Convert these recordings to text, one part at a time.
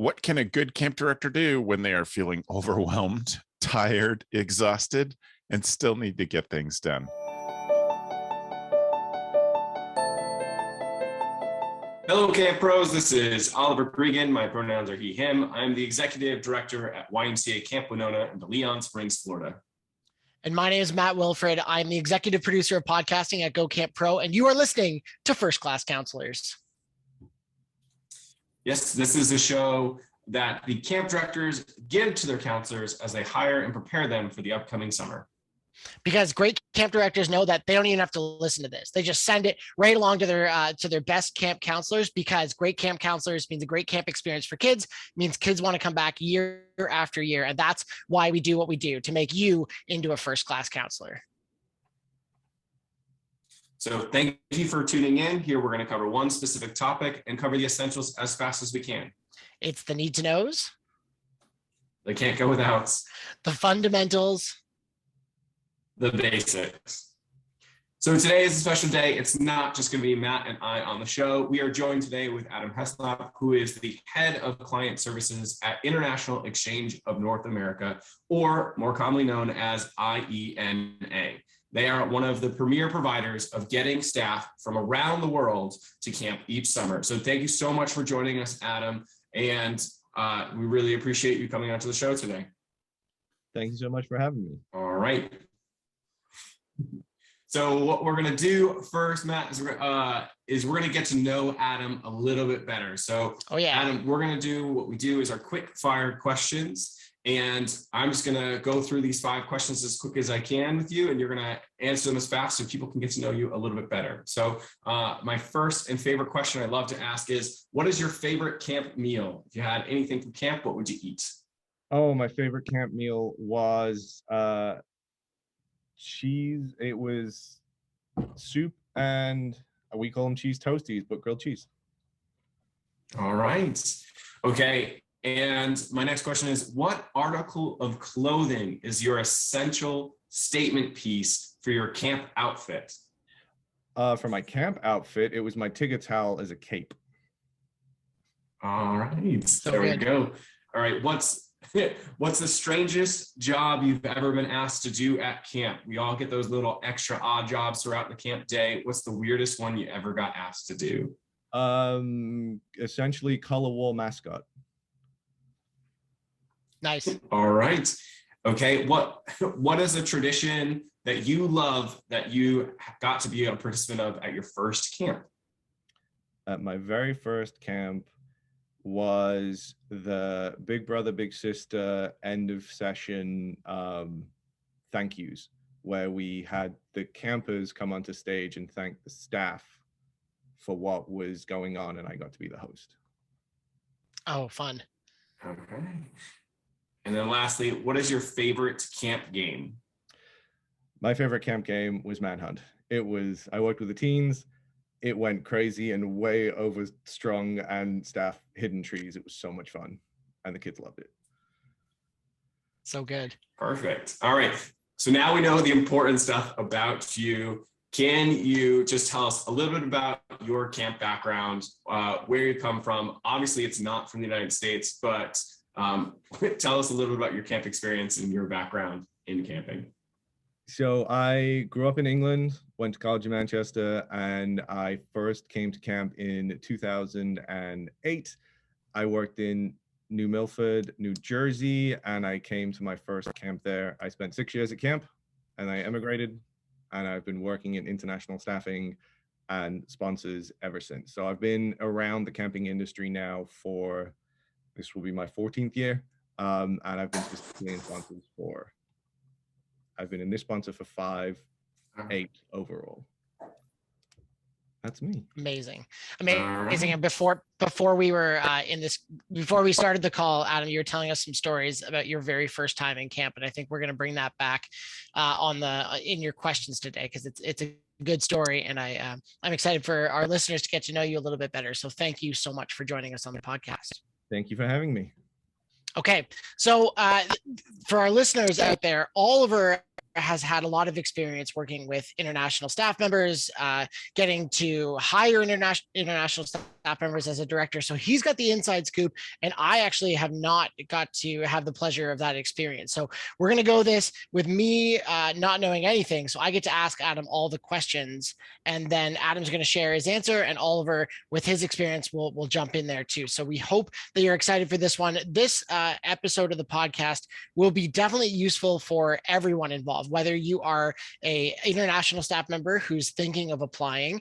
What can a good camp director do when they are feeling overwhelmed, tired, exhausted, and still need to get things done? Hello, Camp Pros. This is Oliver Gregan. My pronouns are he, him. I'm the executive director at YMCA Camp Winona in Leon Springs, Florida. And my name is Matt Wilfred. I'm the executive producer of podcasting at Go Camp Pro, and you are listening to First Class Counselors. Yes, this is a show that the camp directors give to their counselors as they hire and prepare them for the upcoming summer. Because great camp directors know that they don't even have to listen to this. They just send it right along to their best camp counselors, because great camp counselors means a great camp experience for kids, means kids want to come back year after year. And that's why we do what we do, to make you into a first-class counselor. So thank you for tuning in. Here we're going to cover one specific topic and cover the essentials as fast as we can. It's the need to knows. They can't go without. The fundamentals. The basics. So today is a special day. It's not just going to be Matt and I on the show. We are joined today with Adam Heslop, who is the head of client services at International Exchange of North America, or more commonly known as IENA. They are one of the premier providers of getting staff from around the world to camp each summer. So thank you so much for joining us, Adam. And we really appreciate you coming onto the show today. Thank you so much for having me. All right. So what we're going to do first, Matt, is we're going to get to know Adam a little bit better. So, Adam, we're going to do what we do is our quick fire questions. And I'm just going to go through these 5 questions as quick as I can with you, and you're going to answer them as fast so people can get to know you a little bit better. So my first and favorite question I love to ask is, what is your favorite camp meal? If you had anything from camp, what would you eat? Oh, my favorite camp meal was cheese. It was soup, and we call them cheese toasties, but grilled cheese. All right. Okay. And my next question is, what article of clothing is your essential statement piece for your camp outfit? For my camp outfit, it was my Tigger towel as a cape. All right. There we go. All right. What's the strangest job you've ever been asked to do at camp? We all get those little extra odd jobs throughout the camp day. What's the weirdest one you ever got asked to do? Essentially color wall mascot. Nice. All right. Okay. What is a tradition that you love that you got to be a participant of at your first camp? At my very first camp was the Big Brother, Big Sister end of session thank yous, where we had the campers come onto stage and thank the staff for what was going on, and I got to be the host. Oh, fun. Okay. And then lastly, what is your favorite camp game? My favorite camp game was Manhunt. I worked with the teens. It went crazy and way overstrung, and staff hidden trees. It was so much fun, and the kids loved it. So good. Perfect. All right. So now we know the important stuff about you. Can you just tell us a little bit about your camp background, where you come from? Obviously, it's not from the United States, but tell us a little bit about your camp experience and your background in camping. So I grew up in England, went to college in Manchester, and I first came to camp in 2008. I worked in New Milford, New Jersey, and I came to my first camp there. I spent 6 years at camp, and I emigrated, and I've been working in international staffing and sponsors ever since. So I've been around the camping industry now for, this will be my 14th year, and I've been specifically in sponsors for, I've been in this sponsor for 5, 8 overall. That's me. Amazing. And before we were before we started the call, Adam, you were telling us some stories about your very first time in camp, and I think we're going to bring that back in your questions today, because it's a good story, and I'm excited for our listeners to get to know you a little bit better. So thank you so much for joining us on the podcast. Thank you for having me. Okay, so for our listeners out there, Oliver has had a lot of experience working with international staff members, getting to hire international staff members as a director. So he's got the inside scoop, and I actually have not got to have the pleasure of that experience. So we're going to go this with me not knowing anything. So I get to ask Adam all the questions, and then Adam's going to share his answer, and Oliver, with his experience, will jump in there too. So we hope that you're excited for this one. This episode of the podcast will be definitely useful for everyone involved, whether you are a international staff member who's thinking of applying.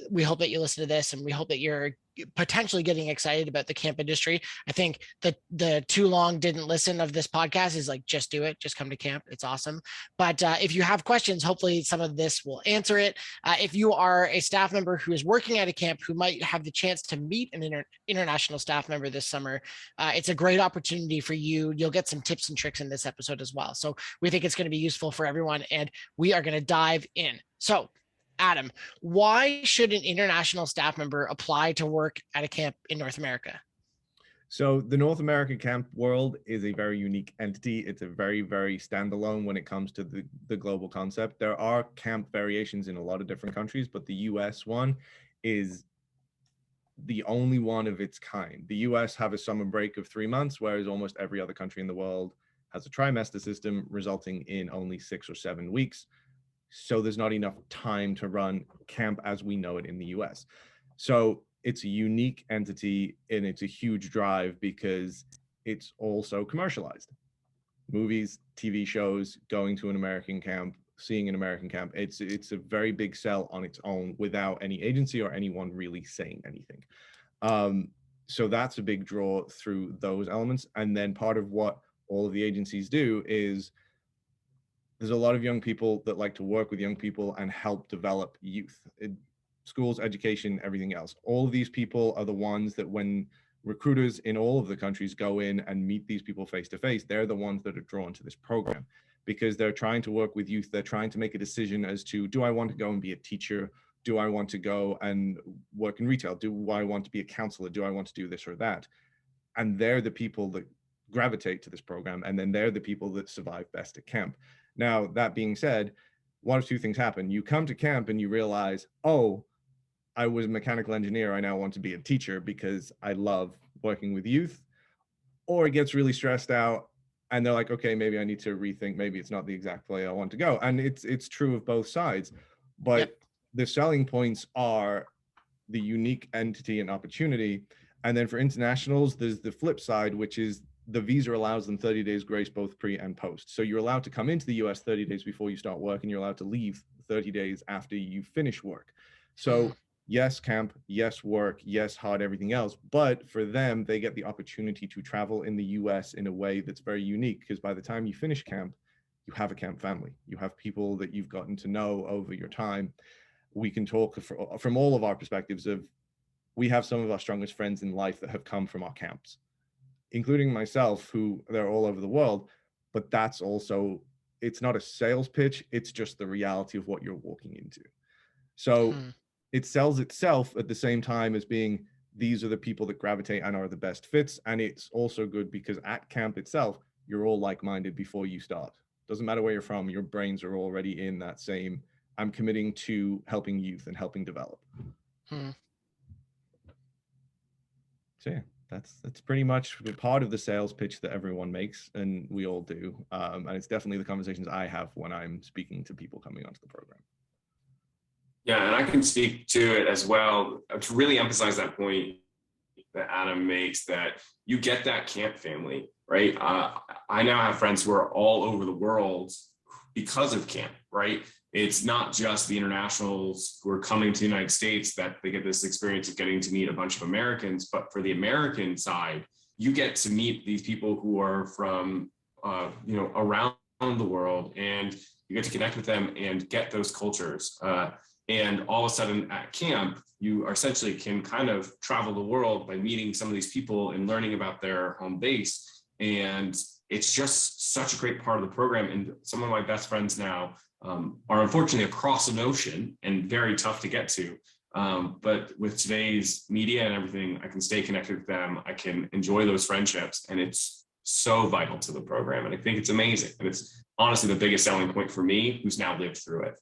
We hope that you listen to this, and we hope that you're potentially getting excited about the camp industry. I think the too long didn't listen of this podcast is like, just do it, just come to camp. It's awesome. But if you have questions, hopefully some of this will answer it. If you are a staff member who is working at a camp who might have the chance to meet an international staff member this summer, it's a great opportunity for you. You'll get some tips and tricks in this episode as well. So we think it's going to be useful for everyone, and we are going to dive in. So Adam, why should an international staff member apply to work at a camp in North America? So the North American camp world is a very unique entity. It's a very, very standalone when it comes to the global concept. There are camp variations in a lot of different countries, but the US one is the only one of its kind. The US have a summer break of 3 months, whereas almost every other country in the world has a trimester system, resulting in only 6 or 7 weeks. So there's not enough time to run camp as we know it in the US. So it's a unique entity, and it's a huge drive because it's also commercialized. Movies, TV shows, going to an American camp, seeing an American camp, it's a very big sell on its own without any agency or anyone really saying anything. So that's a big draw through those elements. And then part of what all of the agencies do is there's a lot of young people that like to work with young people and help develop youth. Schools, education, everything else. All of these people are the ones that when recruiters in all of the countries go in and meet these people face to face, they're the ones that are drawn to this program because they're trying to work with youth. They're trying to make a decision as to, do I want to go and be a teacher? Do I want to go and work in retail? Do I want to be a counselor? Do I want to do this or that? And they're the people that gravitate to this program. And then they're the people that survive best at camp. Now, that being said, one of two things happen. You come to camp and you realize, oh, I was a mechanical engineer. I now want to be a teacher because I love working with youth. Or it gets really stressed out and they're like, okay, maybe I need to rethink. Maybe it's not the exact way I want to go. And it's true of both sides. But Yep. The selling points are the unique entity and opportunity. And then for internationals, there's the flip side, which is the visa allows them 30 days grace, both pre and post. So you're allowed to come into the US 30 days before you start work, and you're allowed to leave 30 days after you finish work. So yes, camp, yes, work, yes, hard, everything else. But for them, they get the opportunity to travel in the US in a way that's very unique, because by the time you finish camp, you have a camp family. You have people that you've gotten to know over your time. We can talk from all of our perspectives of, we have some of our strongest friends in life that have come from our camps, including myself, who they're all over the world. But that's also, it's not a sales pitch. It's just the reality of what you're walking into. So it sells itself at the same time as being, these are the people that gravitate and are the best fits. And it's also good because at camp itself, you're all like-minded before you start. Doesn't matter where you're from, your brains are already in that same, I'm committing to helping youth and helping develop. So yeah, that's pretty much part of the sales pitch that everyone makes, and we all do. And it's definitely the conversations I have when I'm speaking to people coming onto the program. Yeah, and I can speak to it as well to really emphasize that point that Adam makes, that you get that camp family, right? I now have friends who are all over the world because of camp, right? It's not just the internationals who are coming to the United States that they get this experience of getting to meet a bunch of Americans, but for the American side, you get to meet these people who are from, around the world, and you get to connect with them and get those cultures. And all of a sudden at camp, you essentially can kind of travel the world by meeting some of these people and learning about their home base. And it's just such a great part of the program. And some of my best friends now are unfortunately across an ocean and very tough to get to. But with today's media and everything, I can stay connected with them. I can enjoy those friendships, and it's so vital to the program. And I think it's amazing. And it's honestly the biggest selling point for me, who's now lived through it.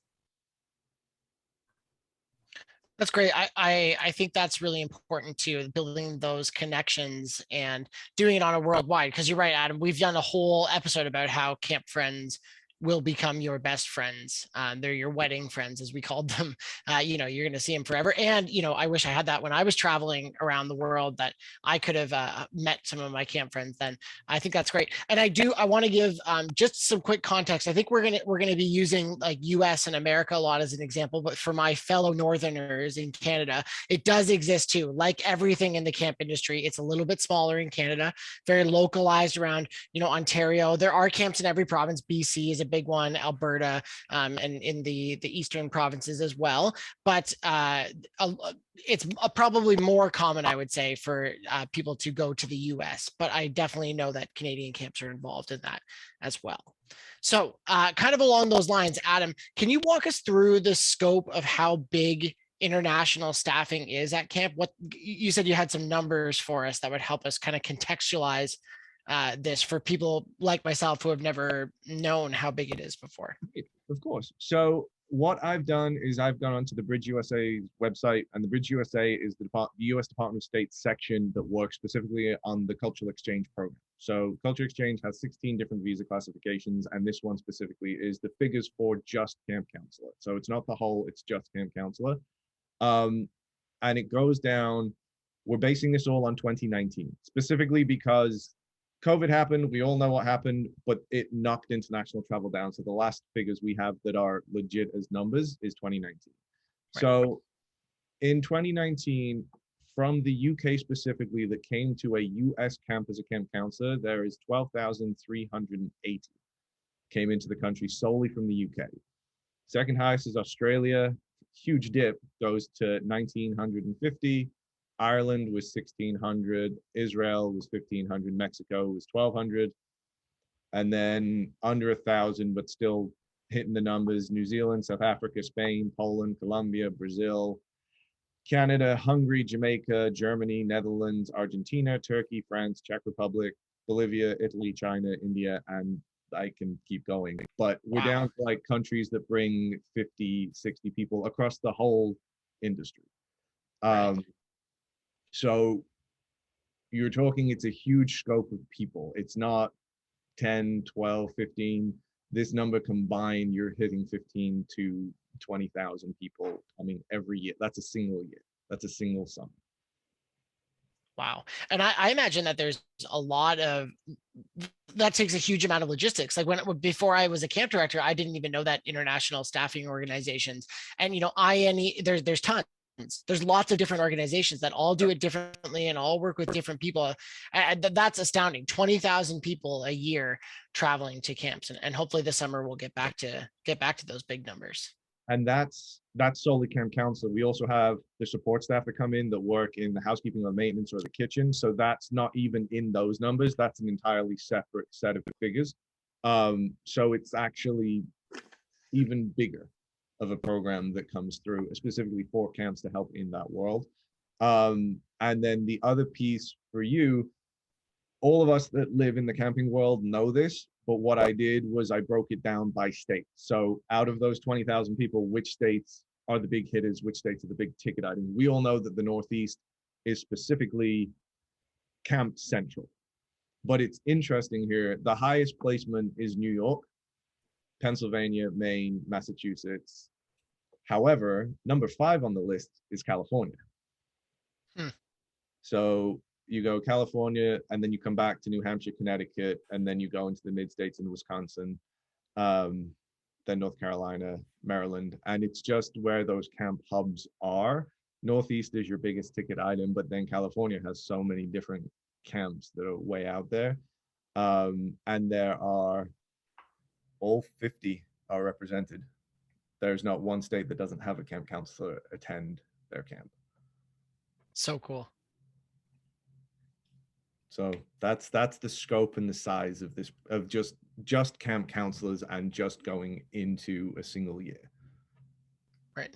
That's great. I think that's really important too, building those connections and doing it on a worldwide. Because you're right, Adam. We've done a whole episode about how camp friends will become your best friends. They're your wedding friends, as we called them. You're going to see them forever. And I wish I had that when I was traveling around the world, that I could have met some of my camp friends then. I think that's great. And I want to give just some quick context. I think we're gonna be using like US and America a lot as an example, but for my fellow Northerners in Canada, it does exist too. Like everything in the camp industry, it's a little bit smaller in Canada, very localized around Ontario. There are camps in every province. BC is a big one, Alberta, and in the eastern provinces as well. But it's probably more common, I would say, for people to go to the US. But I definitely know that Canadian camps are involved in that as well. So kind of along those lines, Adam, can you walk us through the scope of how big international staffing is at camp? What you said, you had some numbers for us that would help us kind of contextualize this for people like myself who have never known how big it is before. Of course. So what I've done is I've gone onto the Bridge USA's website, and the Bridge USA is the US Department of State section that works specifically on the cultural exchange program. So cultural exchange has 16 different visa classifications, and this one specifically is the figures for just camp counselor. So it's not the whole, it's just camp counselor. And it goes down, we're basing this all on 2019, specifically because COVID happened. We all know what happened, but it knocked international travel down. So the last figures we have that are legit as numbers is 2019. Right. So in 2019, from the UK specifically, that came to a US camp as a camp counselor, there is 12,380 came into the country solely from the UK. Second highest is Australia. Huge dip, goes to 1,950. Ireland was 1,600, Israel was 1,500, Mexico was 1,200, and then under 1,000, but still hitting the numbers, New Zealand, South Africa, Spain, Poland, Colombia, Brazil, Canada, Hungary, Jamaica, Germany, Netherlands, Argentina, Turkey, France, Czech Republic, Bolivia, Italy, China, India, and I can keep going. But we're down to like countries that bring 50, 60 people across the whole industry. So you're talking, it's a huge scope of people. It's not 10, 12, 15. This number combined, you're hitting 15 to 20,000 people coming every year. That's a single year. That's a single summer. Wow. And I imagine that there's a lot of, that takes a huge amount of logistics. Like before I was a camp director, I didn't even know that international staffing organizations and, IENA, there's tons. There's lots of different organizations that all do it differently and all work with different people. And that's astounding. 20,000 people a year traveling to camps, and hopefully this summer we'll get back to those big numbers. And that's solely camp counselor. We also have the support staff that come in that work in the housekeeping or maintenance or the kitchen. So that's not even in those numbers. That's an entirely separate set of figures. So it's actually even bigger of a program that comes through specifically for camps to help in that world. And then the other piece for you, all of us that live in the camping world know this, but what I did was I broke it down by state. So out of those 20,000 people, which states are the big hitters, which states are the big ticket items? We all know that the Northeast is specifically camp central, but it's interesting here. The highest placement is New York, Pennsylvania, Maine, Massachusetts. However, number 5 on the list is California. So you go California, and then you come back to New Hampshire, Connecticut, and then you go into the mid-states in Wisconsin, then North Carolina, Maryland, and it's just where those camp hubs are. Northeast is your biggest ticket item, but then California has so many different camps that are way out there. And there are all 50 are represented. There's not one state that doesn't have a camp counselor attend their camp. So cool. So that's the scope and the size of this, of just camp counselors and just going into a single year. Right.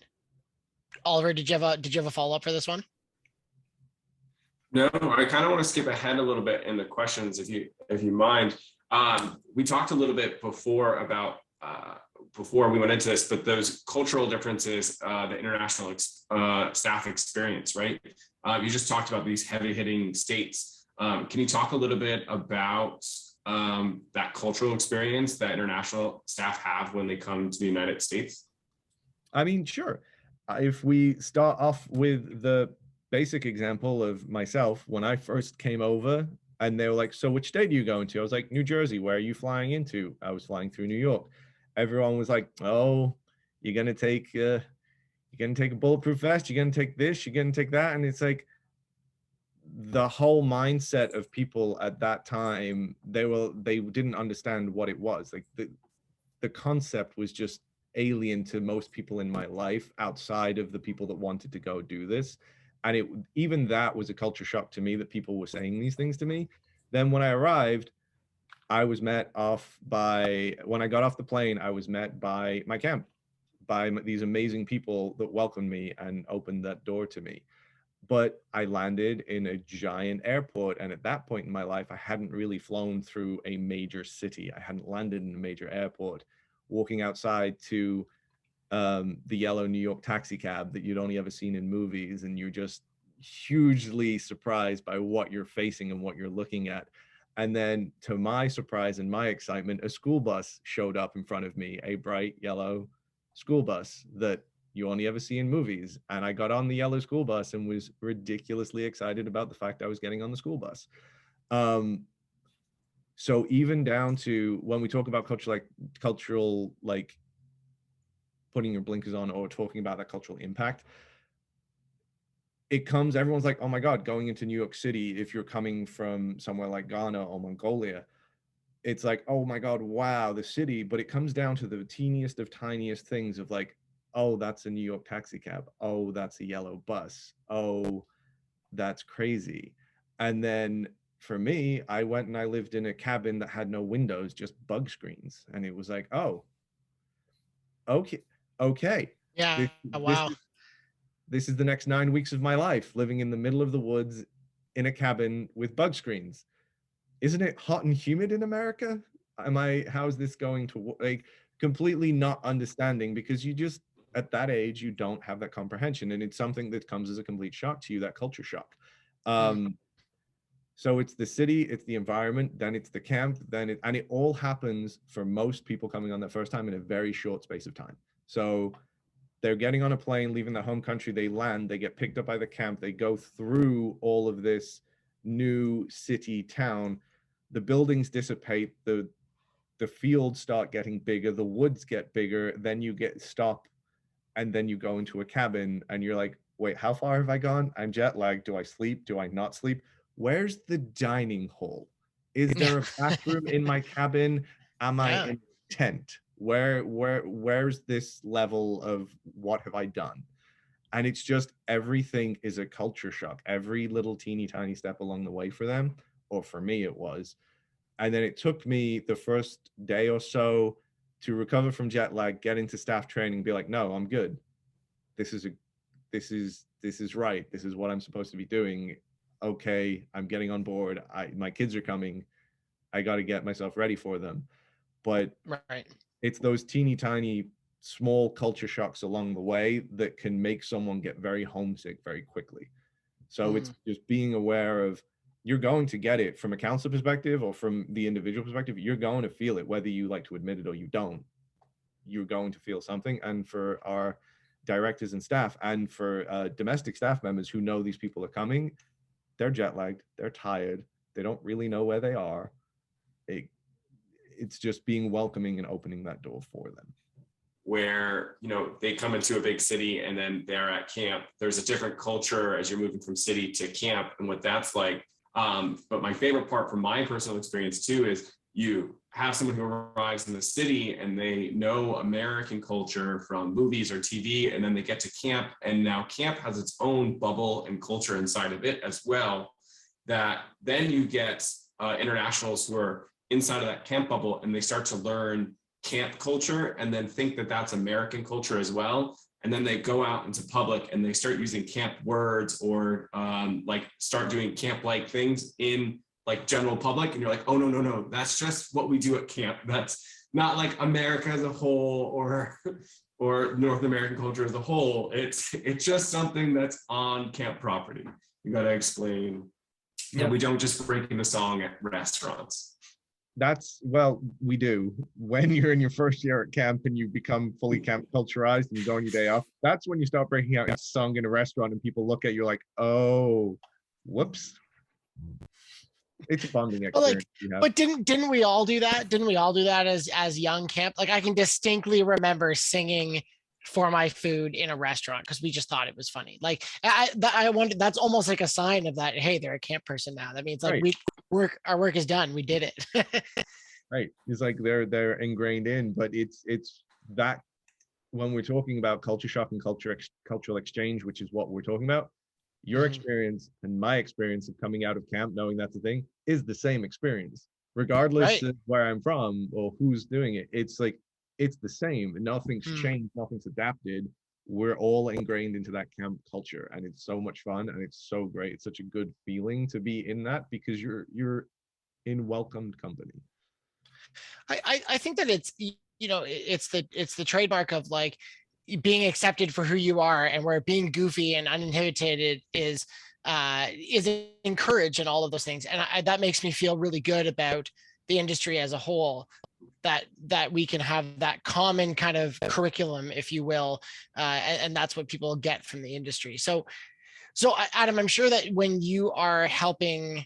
Oliver, did you have a follow-up for this one? No, I kind of want to skip ahead a little bit in the questions, if you mind. We talked a little bit before about before we went into this, but those cultural differences, the international staff experience, right? You just talked about these heavy hitting states. Can you talk a little bit about that cultural experience that international staff have when they come to the United States? I mean, sure. If we start off with the basic example of myself, when I first came over and they were like, so which state are you going to? I was like, New Jersey. Where are you flying into? I was flying through New York. Everyone was like, oh, you're going to take a bulletproof vest. You're going to take this, you're going to take that. And it's like, the whole mindset of people at that time, they didn't understand what it was. Like the concept was just alien to most people in my life outside of the people that wanted to go do this. And even that was a culture shock to me, that people were saying these things to me. Then when I arrived, when I got off the plane, I was met by my camp, by these amazing people that welcomed me and opened that door to me. But I landed in a giant airport. And at that point in my life, I hadn't really flown through a major city. I hadn't landed in a major airport. Walking outside to the yellow New York taxi cab that you'd only ever seen in movies, and you're just hugely surprised by what you're facing and what you're looking at. And then to my surprise and my excitement, a school bus showed up in front of me, a bright yellow school bus that you only ever see in movies. And I got on the yellow school bus and was ridiculously excited about the fact I was getting on the school bus. So even down to when we talk about cultural, like putting your blinkers on or talking about that cultural impact, everyone's like, oh my God, going into New York City, if you're coming from somewhere like Ghana or Mongolia, it's like, oh my God, wow, the city. But it comes down to the teeniest of tiniest things of like, oh, that's a New York taxi cab. Oh, that's a yellow bus. Oh, that's crazy. And then for me, I went and I lived in a cabin that had no windows, just bug screens. And it was like, oh, okay. Yeah. Wow. This is the next 9 weeks of my life, living in the middle of the woods in a cabin with bug screens. Isn't it hot and humid in America? How's this going to, like, completely not understanding, because you just, at that age, you don't have that comprehension. And it's something that comes as a complete shock to you, that culture shock. So it's the city, it's the environment, then it's the camp, and it all happens for most people coming on their first time in a very short space of time. So they're getting on a plane, leaving their home country, they land, they get picked up by the camp, they go through all of this new city town, the buildings dissipate, the fields start getting bigger, the woods get bigger, then you stop, and then you go into a cabin and you're like, wait, how far have I gone? I'm jet lagged. Do I sleep? Do I not sleep? Where's the dining hall? Is there a bathroom in my cabin? Am I in a tent? Where's this level of what have I done? And it's just, everything is a culture shock. Every little teeny tiny step along the way for them, or for me it was. And then it took me the first day or so to recover from jet lag, get into staff training, be like, no, I'm good. This is right. This is what I'm supposed to be doing. Okay, I'm getting on board. My kids are coming. I got to get myself ready for them. But it's those teeny tiny small culture shocks along the way that can make someone get very homesick very quickly. So it's just being aware of, you're going to get it from a counselor perspective or from the individual perspective. You're going to feel it, whether you like to admit it or you don't. You're going to feel something. And for our directors and staff, and for domestic staff members who know these people are coming, they're jet lagged, they're tired, they don't really know where they are. It's just being welcoming and opening that door for them. Where, they come into a big city and then they're at camp. There's a different culture as you're moving from city to camp and what that's like. But my favorite part from my personal experience too is you have someone who arrives in the city and they know American culture from movies or TV, and then they get to camp, and now camp has its own bubble and culture inside of it as well, that then you get internationals who are inside of that camp bubble and they start to learn camp culture and then think that that's American culture as well. And then they go out into public and they start using camp words or start doing camp-like things in like general public, and you're like, oh no, that's just what we do at camp. That's not like America as a whole or North American culture as a whole. It's just something that's on camp property. You got to explain that we don't just break into song at restaurants. Well, we do. When you're in your first year at camp and you become fully camp culturized and you go on your day off, that's when you start breaking out a song in a restaurant and people look at you like, oh, whoops. It's a bonding experience. But didn't we all do that? Didn't we all do that as young camp? Like I can distinctly remember singing For My Food in a restaurant because we just thought it was funny. Like I wonder, that's almost like a sign of that. Hey, they're a camp person now. That means like our work is done. We did it. Right. It's like they're ingrained in, but it's that when we're talking about culture shock and cultural exchange, which is what we're talking about, your experience and my experience of coming out of camp, knowing that's a thing, is the same experience, regardless of where I'm from or who's doing it. It's like, it's the same. Nothing's changed, nothing's adapted. We're all ingrained into that camp culture, and it's so much fun and it's so great. It's such a good feeling to be in that because you're in welcomed company. I think that it's, you know, it's the trademark of like being accepted for who you are, and where being goofy and uninhibited is encouraged, and all of those things. And that makes me feel really good about the industry as a whole, that we can have that common kind of curriculum, if you will, and that's what people get from the industry. So Adam, I'm sure that when you are helping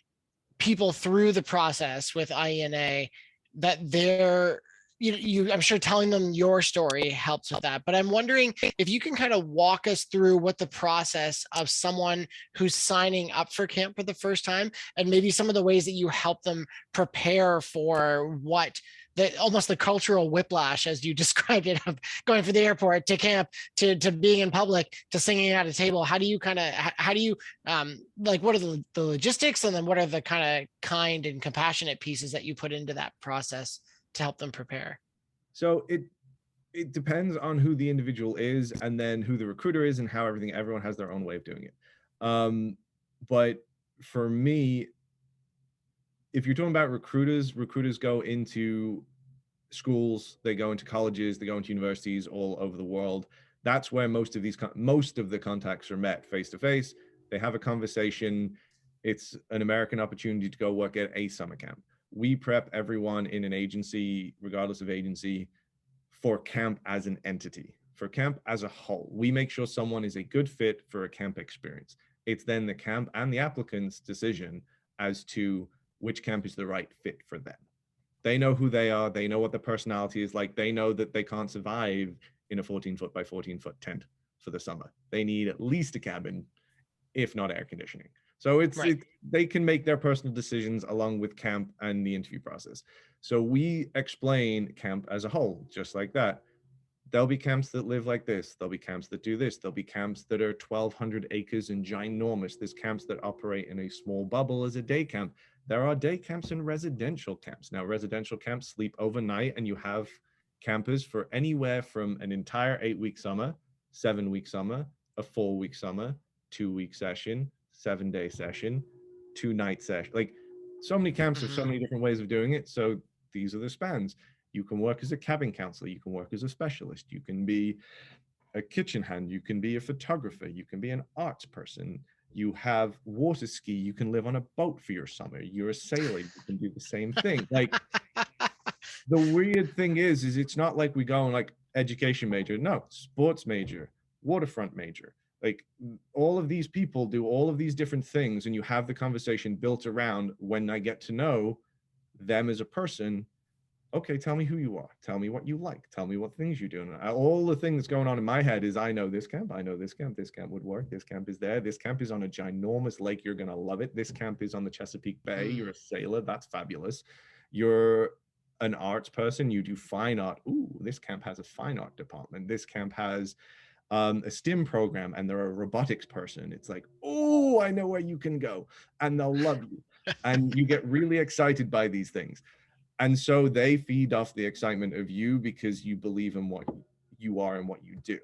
people through the process with IENA, that they're I'm sure telling them your story helps with that. But I'm wondering if you can kind of walk us through what the process of someone who's signing up for camp for the first time, and maybe some of the ways that you help them prepare for what almost the cultural whiplash, as you described it, of going from the airport to camp to being in public to singing at a table. How do you like, what are the logistics, and then what are the kind and compassionate pieces that you put into that process to help them prepare? So it depends on who the individual is, and then who the recruiter is, and how everyone has their own way of doing it. But for me, if you're talking about recruiters go into schools, they go into colleges, they go into universities all over the world. That's where most of the contacts are met face to face. They have a conversation. It's an American opportunity to go work at a summer camp. We prep everyone in an agency, regardless of agency, for camp as an entity, for camp as a whole. We make sure someone is a good fit for a camp experience. It's then the camp and the applicant's decision as to which camp is the right fit for them. They know who they are. They know what the personality is like. They know that they can't survive in a 14-foot by 14-foot tent for the summer. They need at least a cabin, if not air conditioning. So they can make their personal decisions along with camp and the interview process. So we explain camp as a whole, just like that. There'll be camps that live like this. There'll be camps that do this. There'll be camps that are 1,200 acres and ginormous. There's camps that operate in a small bubble as a day camp. There are day camps and residential camps. Now, residential camps sleep overnight, and you have campers for anywhere from an entire 8-week summer, 7-week summer, a 4-week summer, 2-week session, 7-day session, 2-night session. Like, so many camps have so many different ways of doing it. So these are the spans. You can work as a cabin counselor. You can work as a specialist. You can be a kitchen hand. You can be a photographer. You can be an arts person. You have water ski. You can live on a boat for your summer. You're a sailor. You can do the same thing. Like, the weird thing is it's not like we go on like education major. No, sports major, waterfront major. Like, all of these people do all of these different things, and you have the conversation built around, when I get to know them as a person, okay, tell me who you are. Tell me what you like. Tell me what things you're doing. All the things that's going on in my head is, I know this camp. I know this camp. This camp would work. This camp is there. This camp is on a ginormous lake. You're going to love it. This camp is on the Chesapeake Bay. You're a sailor. That's fabulous. You're an arts person. You do fine art. Ooh, this camp has a fine art department. This camp has a STEM program, and they're a robotics person. It's like, oh, I know where you can go, and they'll love you. And you get really excited by these things. And so they feed off the excitement of you because you believe in what you are and what you do.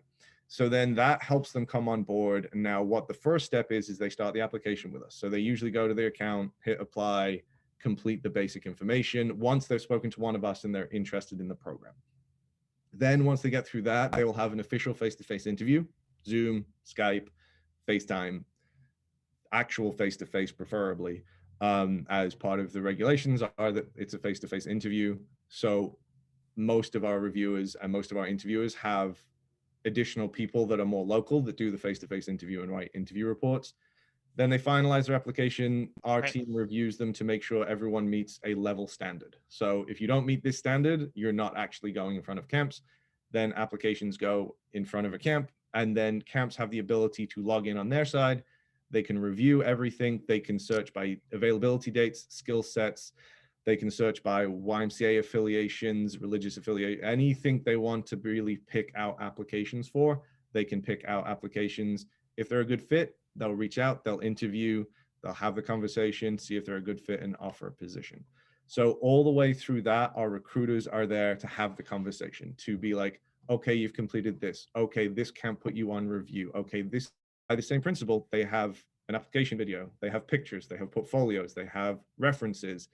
So then that helps them come on board. And now what the first step is they start the application with us. So they usually go to their account, hit apply, complete the basic information once they've spoken to one of us and they're interested in the program. Then once they get through that, they will have an official face-to-face interview, Zoom, Skype, FaceTime, actual face-to-face preferably, as part of the regulations are that it's a face-to-face interview. So most of our reviewers and most of our interviewers have additional people that are more local that do the face-to-face interview and write interview reports. Then they finalize their application. Our team reviews them to make sure everyone meets a level standard. So if you don't meet this standard, you're not actually going in front of camps. Then applications go in front of a camp, and then camps have the ability to log in on their side. They can review everything. They can search by availability dates, skill sets. They can search by YMCA affiliations, religious affiliate, anything they want to really pick out applications for. They can pick out applications. If they're a good fit, they'll reach out, they'll interview, they'll have the conversation, see if they're a good fit and offer a position. So all the way through that, our recruiters are there to have the conversation, to be like, okay, you've completed this. Okay, this camp put you on review. Okay, this, by the same principle, they have an application video, they have pictures, they have portfolios, they have references.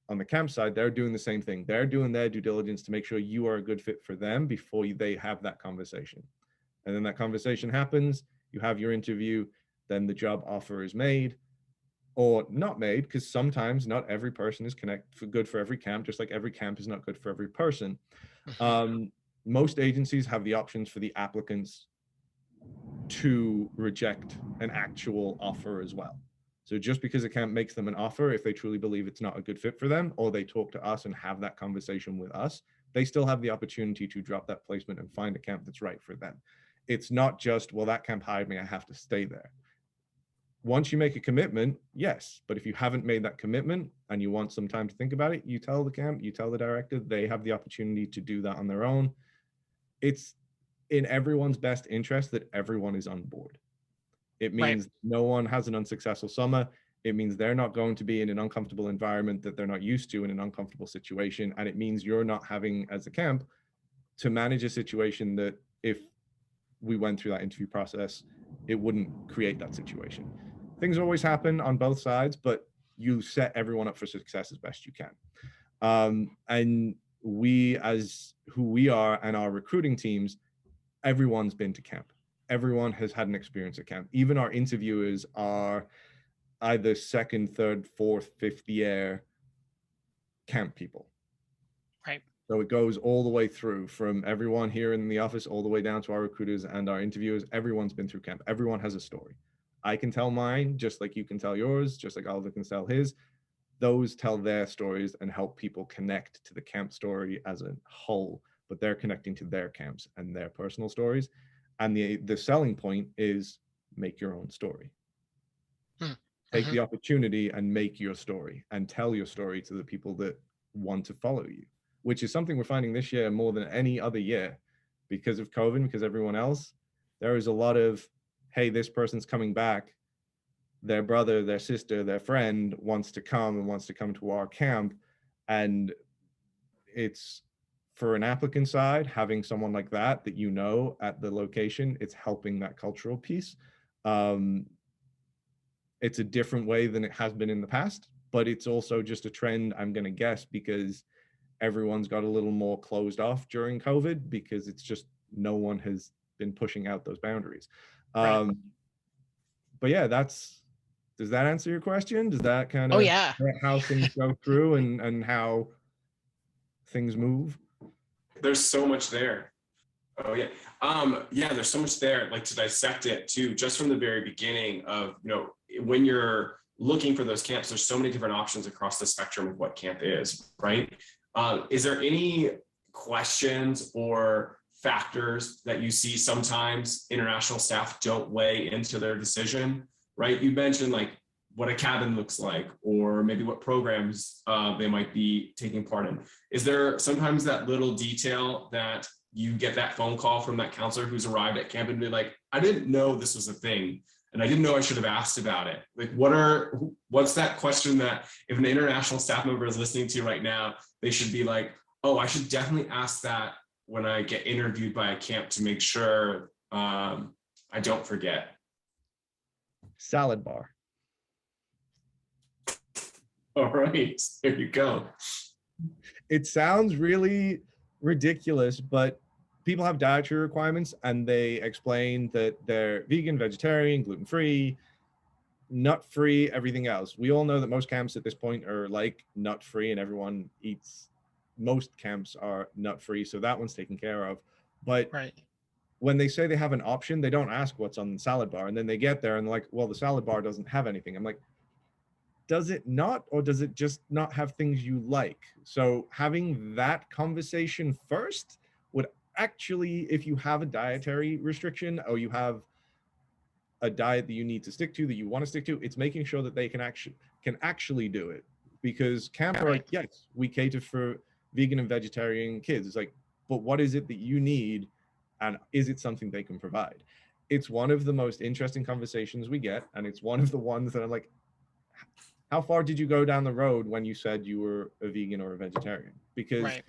On the camp side, they're doing the same thing. They're doing their due diligence to make sure you are a good fit for them before they have that conversation. And then that conversation happens, you have your interview, then the job offer is made or not made, because sometimes not every person is good for every camp, just like every camp is not good for every person. Most agencies have the options for the applicants to reject an actual offer as well. So just because a camp makes them an offer, if they truly believe it's not a good fit for them, or they talk to us and have that conversation with us, they still have the opportunity to drop that placement and find a camp that's right for them. It's not just, well, that camp hired me, I have to stay there. Once you make a commitment, yes, but if you haven't made that commitment and you want some time to think about it, you tell the camp, you tell the director, they have the opportunity to do that on their own. It's in everyone's best interest that everyone is on board. It means no one has an unsuccessful summer. It means they're not going to be in an uncomfortable environment that they're not used to in an uncomfortable situation. And it means you're not having, as a camp, to manage a situation that if we went through that interview process, it wouldn't create that situation. Things always happen on both sides, but you set everyone up for success as best you can. And we, as who we are and our recruiting teams, everyone's been to camp. Everyone has had an experience at camp. Even our interviewers are either second, third, fourth, fifth year camp people. Right. So it goes all the way through, from everyone here in the office all the way down to our recruiters and our interviewers. Everyone's been through camp. Everyone has a story. I can tell mine just like you can tell yours, just like Oliver can tell his. Those tell their stories and help people connect to the camp story as a whole, but they're connecting to their camps and their personal stories. And the selling point is make your own story. Take the opportunity and make your story and tell your story to the people that want to follow you, which is something we're finding this year more than any other year because of COVID, because everyone else, there is a lot of, hey, this person's coming back. Their brother, their sister, their friend wants to come and wants to come to our camp. And it's, for an applicant side, having someone like that you know at the location, it's helping that cultural piece. It's a different way than it has been in the past, but it's also just a trend, I'm going to guess, because everyone's got a little more closed off during COVID, because it's just no one has been pushing out those boundaries. But yeah, does that answer your question? Does that kind of how things go through and how things move? There's so much there. Oh yeah. Yeah, there's so much there, like to dissect it too, just from the very beginning of, when you're looking for those camps, there's so many different options across the spectrum of what camp is, right? Is there any questions or factors that you see sometimes international staff don't weigh into their decision, right? You mentioned like what a cabin looks like, or maybe what programs they might be taking part in. Is there sometimes that little detail that you get that phone call from that counselor who's arrived at camp and be like, I didn't know this was a thing, and I didn't know I should have asked about it? Like, what's that question that if an international staff member is listening to right now, they should be like, oh, I should definitely ask that when I get interviewed by a camp to make sure I don't forget? Salad bar. All right, there you go. It sounds really ridiculous, but people have dietary requirements and they explain that they're vegan, vegetarian, gluten-free, nut-free, everything else. We all know that most camps at this point are like nut-free and everyone eats, most camps are nut-free, so that one's taken care of. But Right. when they say they have an option, they don't ask what's on the salad bar, and then they get there and they're like, well, the salad bar doesn't have anything. I'm like, does it not, or does it just not have things you like? So having that conversation first would actually, if you have a dietary restriction or you have a diet that you need to stick to, that you want to stick to, it's making sure that they can actually do it. Because camp are like, yes, we cater for vegan and vegetarian kids. It's like, but what is it that you need, and is it something they can provide? It's one of the most interesting conversations we get, and it's one of the ones that I'm like, how far did you go down the road when you said you were a vegan or a vegetarian? Because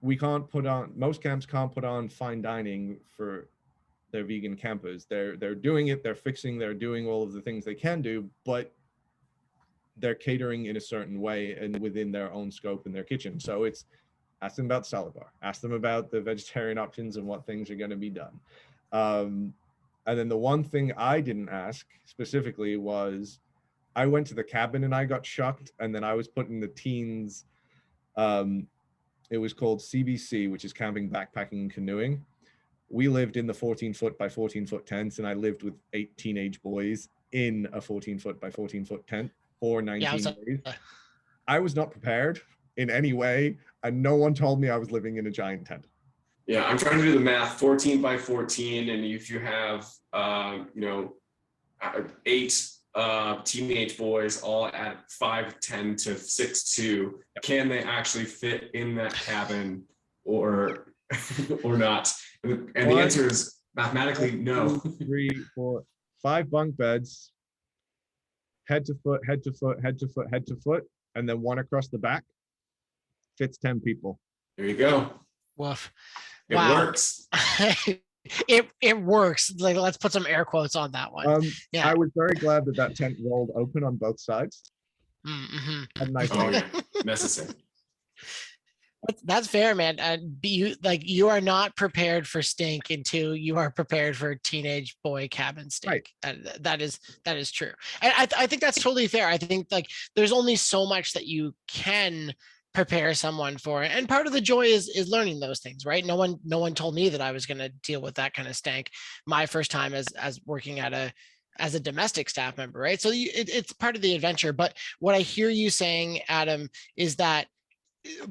we can't put on, most camps can't put on fine dining for their vegan campers. They're doing it, they're fixing, they're doing all of the things they can do, but they're catering in a certain way and within their own scope in their kitchen. So it's, ask them about the salad bar, ask them about the vegetarian options and what things are going to be done. And then the one thing I didn't ask specifically was, I went to the cabin and I got shocked, and then I was put in the teens. It was called CBC, which is camping, backpacking, and canoeing. We lived in the 14-foot by 14-foot tents, and I lived with 8 teenage boys in a 14-foot by 14-foot tent for 19 days. I was not prepared in any way, and no one told me I was living in a giant tent. Yeah, I'm trying to do the math. 14 by 14, and if you have, 8 teenage boys all at 5'10" to 6'2", can they actually fit in that cabin or not? And the answer is mathematically no. 2, 3, 4, 5 bunk beds, head to foot, head to foot, head to foot, head to foot, and then one across the back. Fits 10 people. There you go. Woof. It works. It works. Like, let's put some air quotes on that one. Yeah. I was very glad that tent rolled open on both sides. Mm-hmm. Had a nice necessary. That's fair, man. And you are not prepared for stink until you are prepared for teenage boy cabin stink. Right. That is true. And I think that's totally fair. I think like there's only so much that you can prepare someone for, and part of the joy is learning those things, right? No one told me that I was going to deal with that kind of stank my first time as working as a domestic staff member, right? So it's part of the adventure. But what I hear you saying, Adam, is that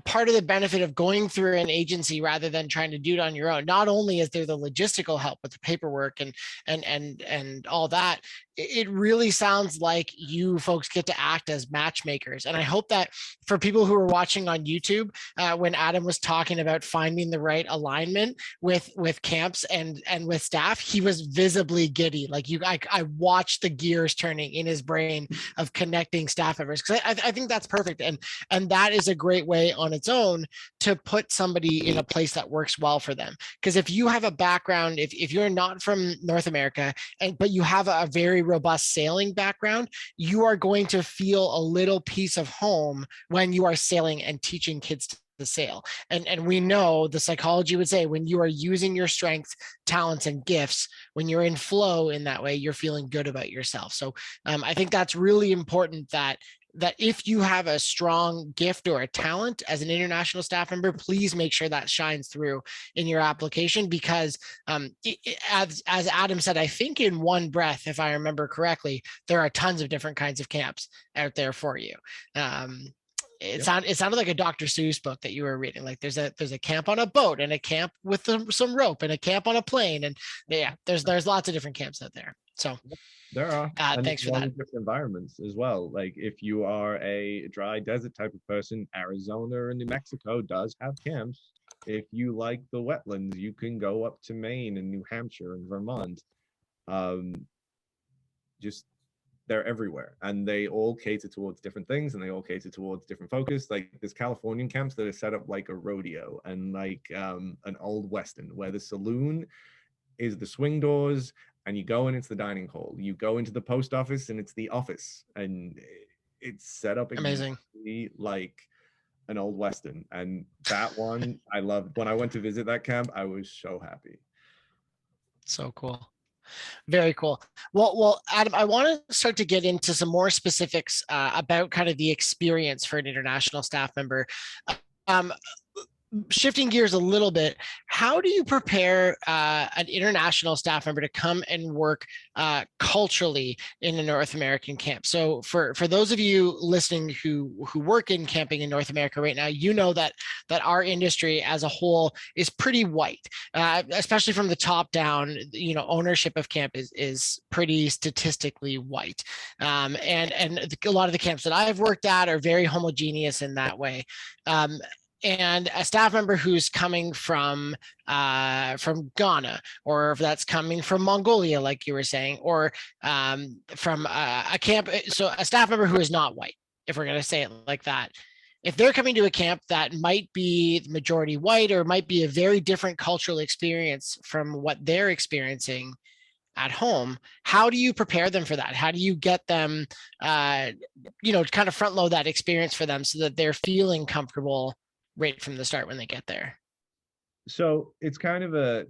part of the benefit of going through an agency rather than trying to do it on your own, not only is there the logistical help with the paperwork and all that, it really sounds like you folks get to act as matchmakers. And I hope that for people who are watching on YouTube, when Adam was talking about finding the right alignment with camps and with staff, he was visibly giddy. Like I watched the gears turning in his brain of connecting staff members, because I think that's perfect. And that is a great way on its own to put somebody in a place that works well for them. Because if you have a background, if you're not from North America, but you have a very robust sailing background, you are going to feel a little piece of home when you are sailing and teaching kids to sail. And we know the psychology would say when you are using your strengths, talents, and gifts, when you're in flow in that way, you're feeling good about yourself. So I think that's really important, that if you have a strong gift or a talent as an international staff member, please make sure that shines through in your application, because as Adam said, I think in one breath, if I remember correctly, there are tons of different kinds of camps out there for you. It sounded like a Dr. Seuss book that you were reading. Like there's a camp on a boat, and a camp with some rope, and a camp on a plane, and there's lots of different camps out there. So there are. Thanks for that. Different environments as well. Like if you are a dry desert type of person, Arizona and New Mexico does have camps. If you like the wetlands, you can go up to Maine and New Hampshire and Vermont. Just they're everywhere, and they all cater towards different things, and they all cater towards different focus. Like there's Californian camps that are set up like a rodeo and like an old western, where the saloon is the swing doors, and you go in, it's the dining hall. You go into the post office, and it's the office. And it's set up Amazing. exactly like an old Western. And that one I loved. When I went to visit that camp, I was so happy. So cool. Very cool. Well, Adam, I want to start to get into some more specifics about kind of the experience for an international staff member. Um, Shifting gears a little bit, how do you prepare an international staff member to come and work culturally in a North American camp? So for those of you listening who work in camping in North America right now, you know that our industry as a whole is pretty white, especially from the top down. You know, ownership of camp is pretty statistically white, and a lot of the camps that I've worked at are very homogeneous in that way. And a staff member who's coming from Ghana, or if that's coming from Mongolia, like you were saying, or from a camp. So a staff member who is not white, if we're going to say it like that, if they're coming to a camp that might be majority white or might be a very different cultural experience from what they're experiencing at home, how do you prepare them for that? How do you get them, kind of front load that experience for them so that they're feeling comfortable right from the start when they get there? So it's the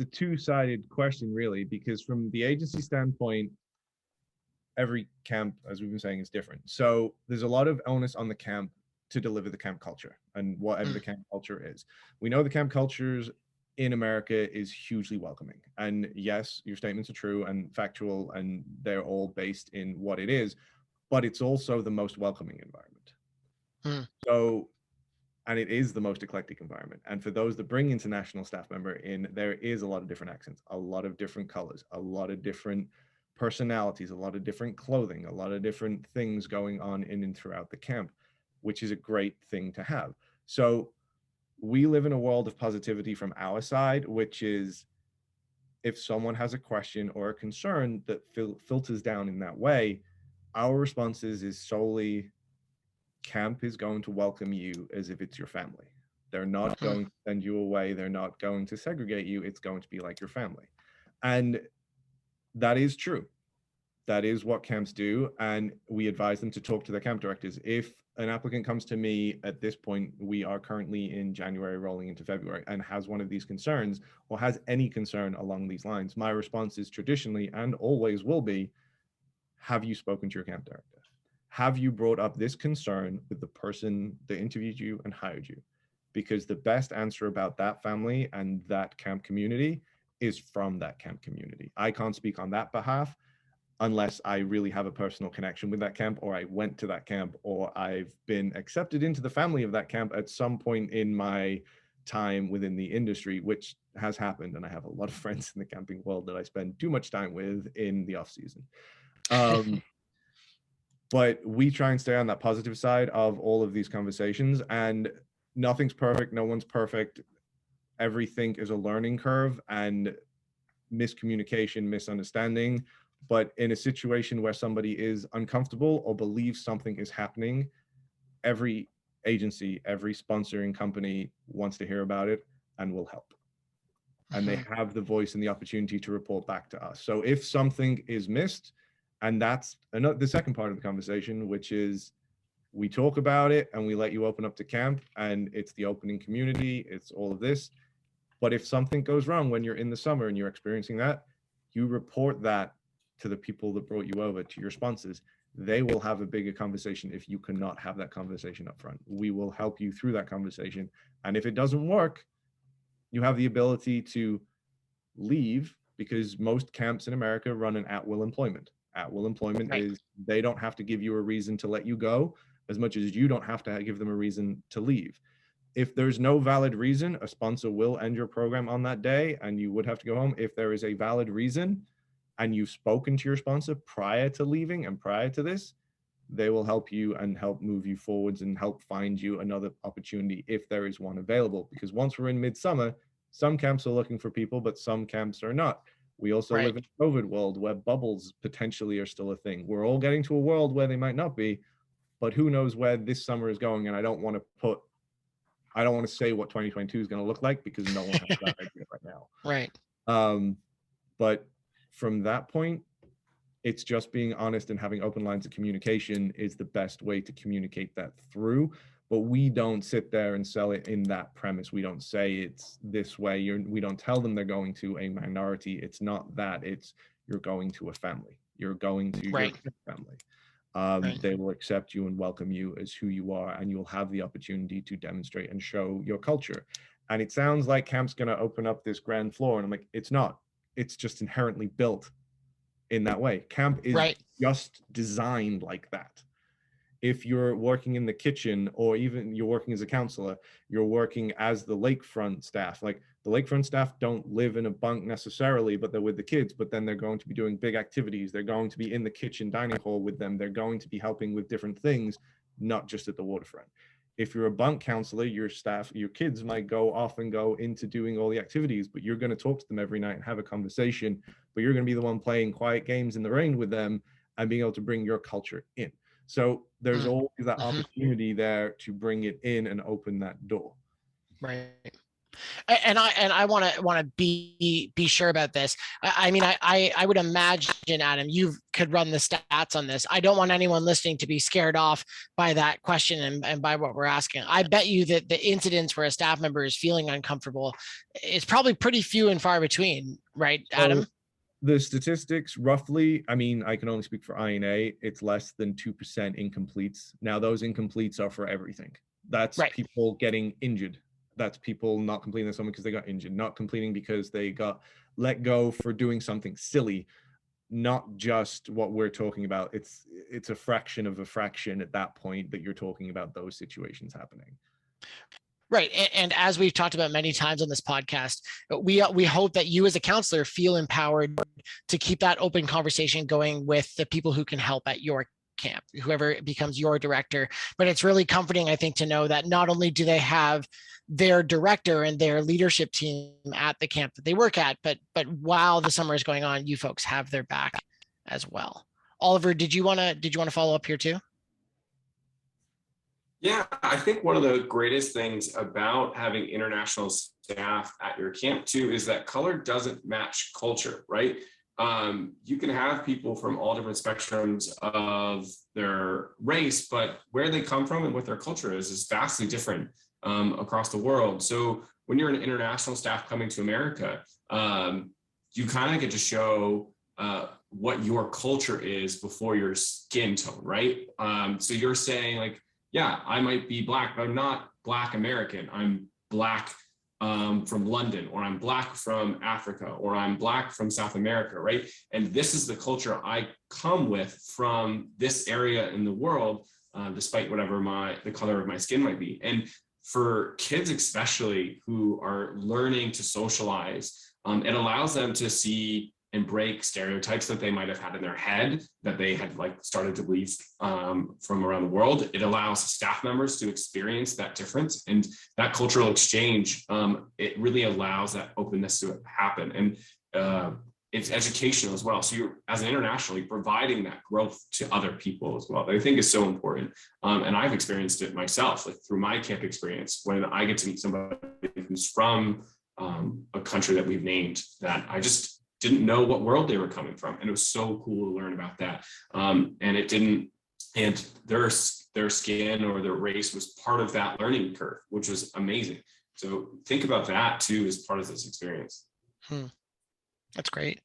two-sided question, really, because from the agency standpoint, every camp, as we've been saying, is different. So there's a lot of onus on the camp to deliver the camp culture and whatever the camp culture is. We know the camp cultures in America is hugely welcoming. And yes, your statements are true and factual, and they're all based in what it is, but it's also the most welcoming environment. So, and it is the most eclectic environment. And for those that bring international staff member in, there is a lot of different accents, a lot of different colors, a lot of different personalities, a lot of different clothing, a lot of different things going on in and throughout the camp, which is a great thing to have. So we live in a world of positivity from our side, which is if someone has a question or a concern that filters down in that way, our responses is solely camp is going to welcome you as if it's your family. They're not going to send you away. They're not going to segregate you. It's going to be like your family. And that is true. That is what camps do. And we advise them to talk to their camp directors. If an applicant comes to me at this point, we are currently in January rolling into February, and has one of these concerns or has any concern along these lines, my response is traditionally and always will be, have you spoken to your camp director? Have you brought up this concern with the person that interviewed you and hired you? Because the best answer about that family and that camp community is from that camp community. I can't speak on that behalf unless I really have a personal connection with that camp, or I went to that camp, or I've been accepted into the family of that camp at some point in my time within the industry, which has happened. And I have a lot of friends in the camping world that I spend too much time with in the off season. But we try and stay on that positive side of all of these conversations, and nothing's perfect. No one's perfect. Everything is a learning curve and miscommunication, misunderstanding. But in a situation where somebody is uncomfortable or believes something is happening, every agency, every sponsoring company wants to hear about it and will help. And they have the voice and the opportunity to report back to us. So if something is missed, and that's the second part of the conversation, which is we talk about it and we let you open up to camp, and it's the opening community, it's all of this. But if something goes wrong when you're in the summer and you're experiencing that, you report that to the people that brought you over, to your sponsors. They will have a bigger conversation if you cannot have that conversation up front. We will help you through that conversation. And if it doesn't work, you have the ability to leave, because most camps in America run an at-will employment. At-will employment is they don't have to give you a reason to let you go as much as you don't have to give them a reason to leave. If there's no valid reason, a sponsor will end your program on that day and you would have to go home. If there is a valid reason and you've spoken to your sponsor prior to leaving and prior to this, they will help you and help move you forwards and help find you another opportunity if there is one available. Because once we're in midsummer, some camps are looking for people, but some camps are not. We also live in a COVID world where bubbles potentially are still a thing. We're all getting to a world where they might not be, but who knows where this summer is going. And I don't want to say what 2022 is going to look like, because no one has that idea right now. Right. But from that point, It's just being honest and having open lines of communication is the best way to communicate that through. But we don't sit there and sell it in that premise. We don't say it's this way. We don't tell them they're going to a minority. It's not that. It's you're going to a family. You're going to your family. They will accept you and welcome you as who you are, and you'll have the opportunity to demonstrate and show your culture. And it sounds like camp's going to open up this grand floor, and I'm like, it's not. It's just inherently built in that way. Camp is just designed like that. If you're working in the kitchen, or even you're working as a counselor, you're working as the lakefront staff. Like the lakefront staff don't live in a bunk necessarily, but they're with the kids, but then they're going to be doing big activities. They're going to be in the kitchen dining hall with them. They're going to be helping with different things, not just at the waterfront. If you're a bunk counselor, your staff, your kids might go off and go into doing all the activities, but you're going to talk to them every night and have a conversation, but you're going to be the one playing quiet games in the rain with them and being able to bring your culture in. So there's always that opportunity there to bring it in and open that door. Right. And I want to be sure about this. I mean, I would imagine, Adam, you could run the stats on this. I don't want anyone listening to be scared off by that question and by what we're asking. I bet you that the incidents where a staff member is feeling uncomfortable is probably pretty few and far between, right, Adam? So the statistics roughly, I mean, I can only speak for IENA, it's less than 2% incompletes. Now those incompletes are for everything. That's people getting injured. That's people not completing their assignment because they got injured, not completing because they got let go for doing something silly, not just what we're talking about. It's a fraction of a fraction at that point that you're talking about those situations happening. Right. And as we've talked about many times on this podcast, we hope that you as a counselor feel empowered to keep that open conversation going with the people who can help at your camp, whoever becomes your director. But it's really comforting, I think, to know that not only do they have their director and their leadership team at the camp that they work at, but while the summer is going on, you folks have their back as well. Oliver, did you want to follow up here too? Yeah, I think one of the greatest things about having international staff at your camp too is that color doesn't match culture, right? You can have people from all different spectrums of their race, but where they come from and what their culture is vastly different across the world. So when you're an international staff coming to America, you kind of get to show what your culture is before your skin tone, right? So you're saying like, yeah, I might be Black, but I'm not Black American. I'm Black from London, or I'm Black from Africa, or I'm Black from South America, right? And this is the culture I come with from this area in the world, despite whatever the color of my skin might be. And for kids especially who are learning to socialize, it allows them to see and break stereotypes that they might have had in their head that they had like started to believe from around the world. It allows staff members to experience that difference, and that cultural exchange, it really allows that openness to happen. And it's educational as well. So you're, as an international, providing that growth to other people as well, that I think is so important. And I've experienced it myself, like through my camp experience, when I get to meet somebody who's from a country that we've named that I just didn't know what world they were coming from. And it was so cool to learn about that. And their skin or their race was part of that learning curve, which was amazing. So think about that too, as part of this experience. That's great.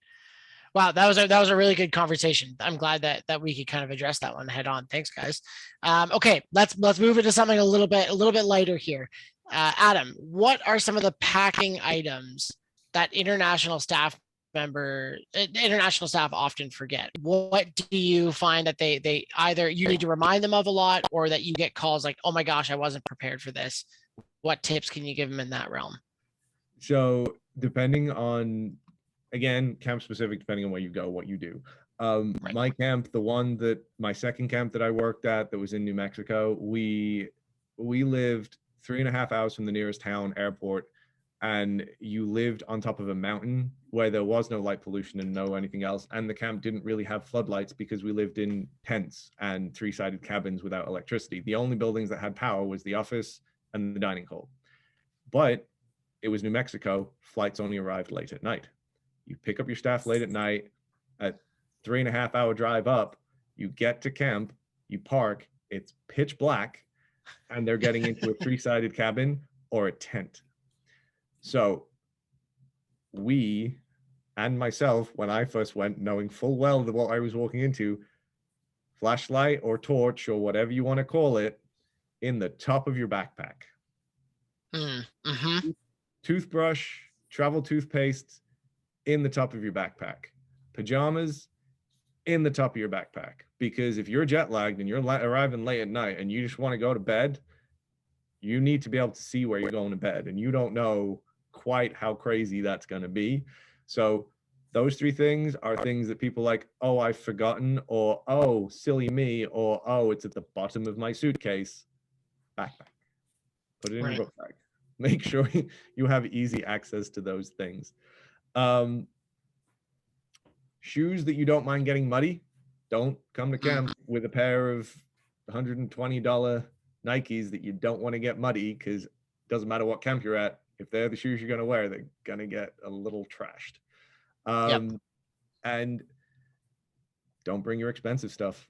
Wow, that was a really good conversation. I'm glad that we could kind of address that one head on. Thanks, guys. Okay, let's move into something a little bit lighter here. Adam, what are some of the packing items that international staff often forget? What do you find that they either you need to remind them of a lot, or that you get calls like, oh my gosh, I wasn't prepared for this? What tips can you give them in that realm? So depending on, again, camp specific, depending on where you go, what you do. My camp, my second camp that I worked at that was in New Mexico, we lived 3.5 hours from the nearest town airport, and you lived on top of a mountain where there was no light pollution and no anything else. And the camp didn't really have floodlights because we lived in tents and 3-sided cabins without electricity. The only buildings that had power was the office and the dining hall. But it was New Mexico, flights only arrived late at night. You pick up your staff late at night at 3.5 hour drive up. You get to camp, you park, it's pitch black, and they're getting into a 3-sided cabin or a tent. So we and myself, when I first went, knowing full well that what I was walking into, flashlight or torch or whatever you want to call it, in the top of your backpack. Mm-hmm. Toothbrush, travel toothpaste in the top of your backpack. Pajamas in the top of your backpack. Because if you're jet lagged and you're arriving late at night and you just want to go to bed, you need to be able to see where you're going to bed, and you don't know quite how crazy that's going to be. So those 3 things are things that people like, oh, I've forgotten, or oh, silly me, or oh, it's at the bottom of my suitcase. Backpack. Put it in your book bag. Make sure you have easy access to those things. Shoes that you don't mind getting muddy. Don't come to camp with a pair of $120 Nikes that you don't want to get muddy, because it doesn't matter what camp you're at. If they're the shoes you're going to wear, they're going to get a little trashed. And don't bring your expensive stuff.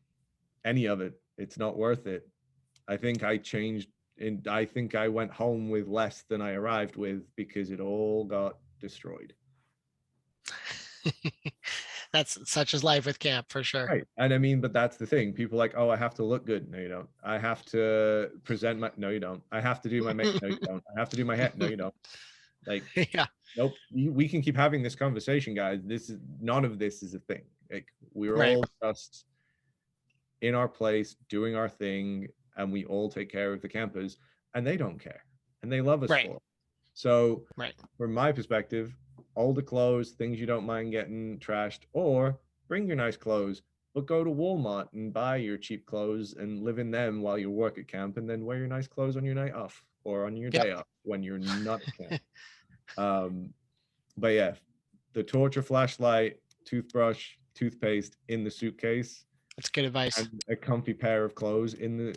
Any of it. It's not worth it. I think I changed, and I think I went home with less than I arrived with because it all got destroyed. That's such as life with camp, for sure. Right. And I mean, but that's the thing. People are like, oh, I have to look good. No, you don't. I have to present my, no, you don't. I have to do my makeup. No, you don't. I have to do my hair. No, you don't. Like, yeah. Nope. We can keep having this conversation, guys. None of this is a thing. Like, we're all just in our place doing our thing, and we all take care of the campers, and they don't care, and they love us for it. So from my perspective, older clothes, things you don't mind getting trashed, or bring your nice clothes, but go to Walmart and buy your cheap clothes and live in them while you work at camp, and then wear your nice clothes on your night off or on your day off when you're not at camp. But yeah, the torch or flashlight, toothbrush, toothpaste in the suitcase. That's good advice. And a comfy pair of clothes in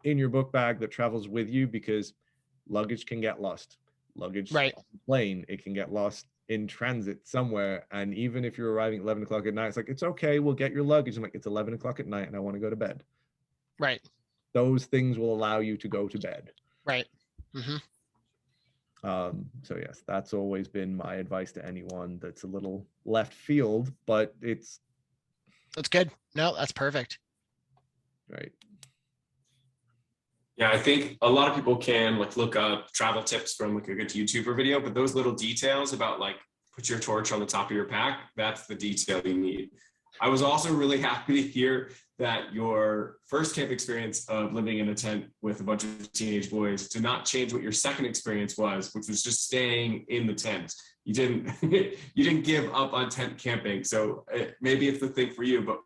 your book bag that travels with you, because luggage can get lost. Luggage on the plane, it can get lost in transit somewhere. And even if you're arriving at 11 o'clock at night, it's like, it's okay, we'll get your luggage. I'm like, it's 11 o'clock at night and I want to go to bed. Right. Those things will allow you to go to bed. Right. Mm-hmm. So yes, that's always been my advice to anyone that's a little left field, but that's good. No, that's perfect. Right. Yeah, I think a lot of people can look up travel tips from a good YouTuber video, but those little details about put your torch on the top of your pack, that's the detail you need. I was also really happy to hear that your first camp experience of living in a tent with a bunch of teenage boys did not change what your second experience was, which was just staying in the tent. You didn't give up on tent camping. So maybe it's the thing for you, but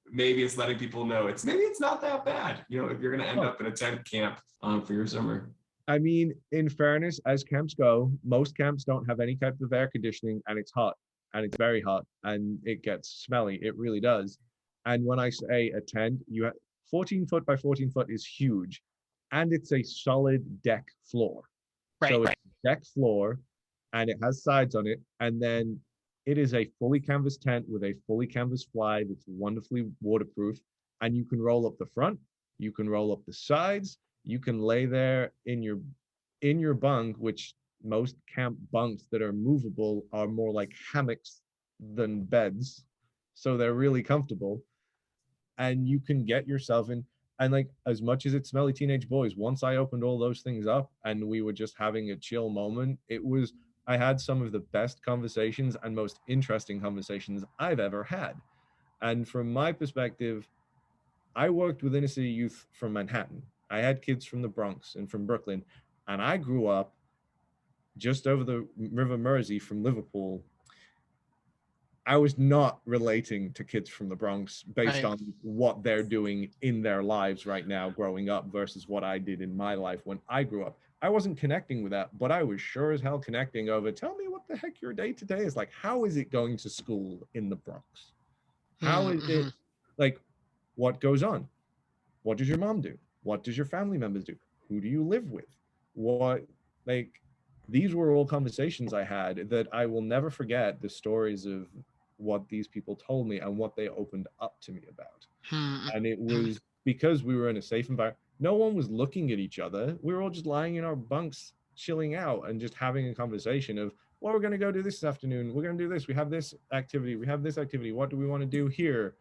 maybe it's letting people know maybe it's not that bad, if you're going to end up in a tent camp for your summer. I mean, in fairness, as camps go, most camps don't have any type of air conditioning, and it's hot, and it's very hot, and it gets smelly. It really does. And when I say a tent, you have 14 foot by 14 foot is huge, and it's a solid deck floor. So it's a deck floor, and it has sides on it, and then it is a fully canvas tent with a fully canvas fly that's wonderfully waterproof, and you can roll up the front, you can roll up the sides, you can lay there in your bunk, which most camp bunks that are movable are more like hammocks than beds, so they're really comfortable, and you can get yourself in. And as much as it's smelly teenage boys, once I opened all those things up and we were just having a chill moment, I had some of the best conversations and most interesting conversations I've ever had. And from my perspective, I worked with inner city youth from Manhattan. I had kids from the Bronx and from Brooklyn, and I grew up just over the River Mersey from Liverpool. I was not relating to kids from the Bronx based on what they're doing in their lives right now growing up versus what I did in my life when I grew up. I wasn't connecting with that, but I was sure as hell connecting over, tell me what the heck your day to day is like. How is it going to school in the Bronx? How is it, what goes on? What does your mom do? What does your family members do? Who do you live with? These were all conversations I had that I will never forget, the stories of what these people told me and what they opened up to me about. Hmm. And it was because we were in a safe environment. No one was looking at each other. We were all just lying in our bunks, chilling out and just having a conversation of, well, we're going to go do this afternoon. We're going to do this. We have this activity. We have this activity. What do we want to do here?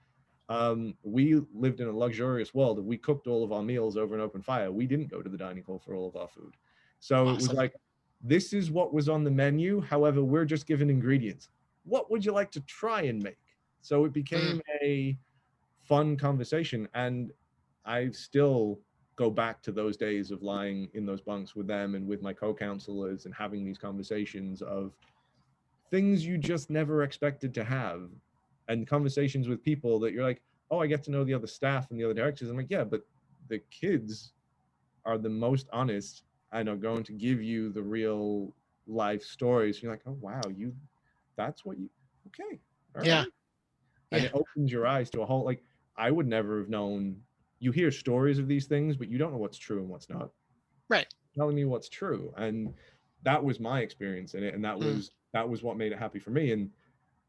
We lived in a luxurious world and we cooked all of our meals over an open fire. We didn't go to the dining hall for all of our food. So it was Awesome. like, this is what was on the menu. However, we're just given ingredients. What would you like to try and make? So it became a fun conversation. And I still go back to those days of lying in those bunks with them and with my co-counselors and having these conversations of things you just never expected to have, and conversations with people that you're like, oh, I get to know the other staff and the other directors. I'm like, yeah, but the kids are the most honest and are going to give you the real life stories. You're like, oh, wow, that's what you, okay. All Yeah. right. And Yeah. it opens your eyes to a whole, like, I would never have known. You hear stories of these things, but you don't know what's true and what's not. Right. Telling me what's true. And that was my experience in it. And that was what made it happy for me. And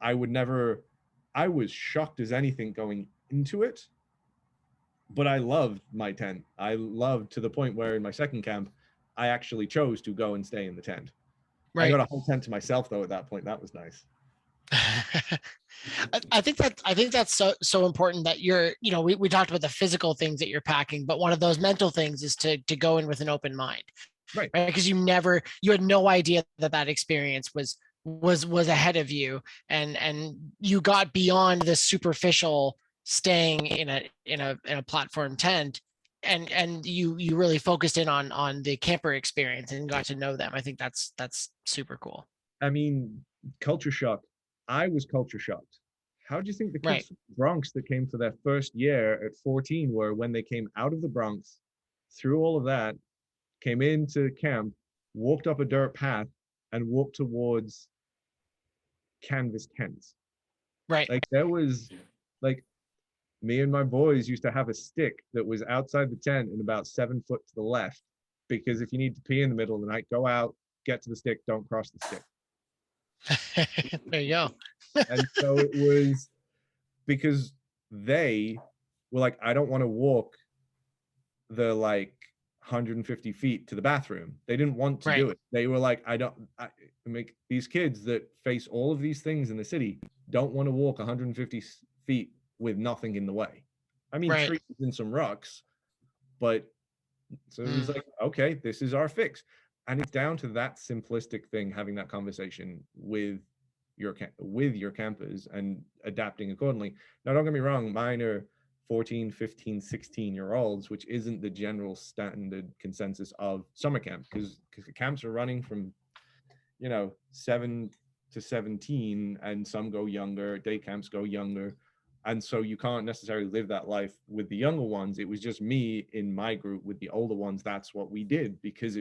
I was shocked as anything going into it, but I loved my tent. I loved to the point where in my second camp, I actually chose to go and stay in the tent. Right. I got a whole tent to myself though at that point. That was nice. I think that's so important that we talked about the physical things that you're packing, but one of those mental things is to go in with an open mind, Right? Because you had no idea that experience was ahead of you, and you got beyond the superficial staying in a platform tent, and you really focused in on the camper experience and got to know them. I think that's super cool. I mean, culture shock. I was culture shocked. How do you think the kids Right. from the Bronx that came for their first year at 14 were when they came out of the Bronx, through all of that, came into camp, walked up a dirt path, and walked towards canvas tents? Right. Like there was, like, me and my boys used to have a stick that was outside the tent and about 7 foot to the left, because if you need to pee in the middle of the night, go out, get to the stick, don't cross the stick. There you go. And so it was because they were like, I don't want to walk the 150 feet to the bathroom. They didn't want to do it. They were like, I make these kids that face all of these things in the city don't want to walk 150 feet with nothing in the way. I mean, trees and some rocks, but so it was like, okay, this is our fix. And it's down to that simplistic thing, having that conversation with your campers and adapting accordingly. Now, don't get me wrong, mine are 14, 15, 16-year-olds, which isn't the general standard consensus of summer camp, because the camps are running from 7 to 17, and some go younger, day camps go younger. And so you can't necessarily live that life with the younger ones. It was just me in my group with the older ones. That's what we did, because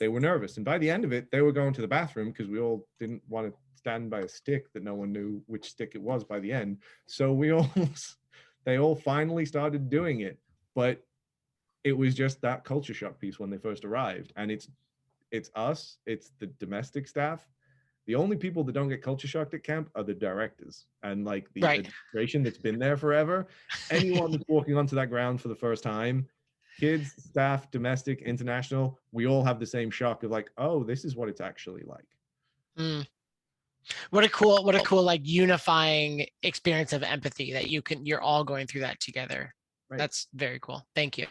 they were nervous. And by the end of it, they were going to the bathroom because we all didn't want to stand by a stick that no one knew which stick it was by the end. So they all finally started doing it. But it was just that culture shock piece when they first arrived. And it's us, it's the domestic staff. The only people that don't get culture shocked at camp are the directors and the administration that's been there forever. Anyone that's walking onto that ground for the first time, kids, staff, domestic, international, we all have the same shock of oh, this is what it's actually like. What a cool unifying experience of empathy that you're all going through that together. Right. That's very cool. Thank you.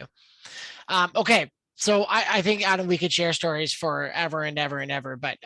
Okay. So I think, Adam, we could share stories forever and ever and ever, but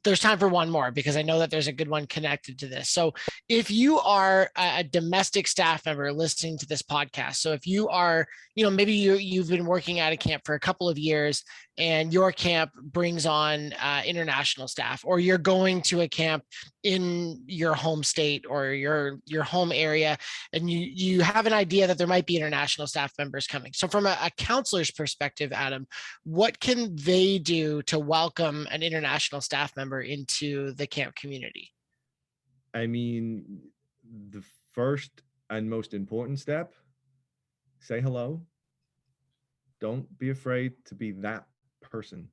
there's time for one more, because I know that there's a good one connected to this. So if you are a domestic staff member listening to this podcast, so if you are, maybe you've been working at a camp for a couple of years and your camp brings on international staff, or you're going to a camp in your home state or your home area, and you have an idea that there might be international staff members coming. So from a counselor's perspective, Adam, what can they do to welcome an international staff member into the camp community? I mean, the first and most important step, say hello. Don't be afraid to be that person.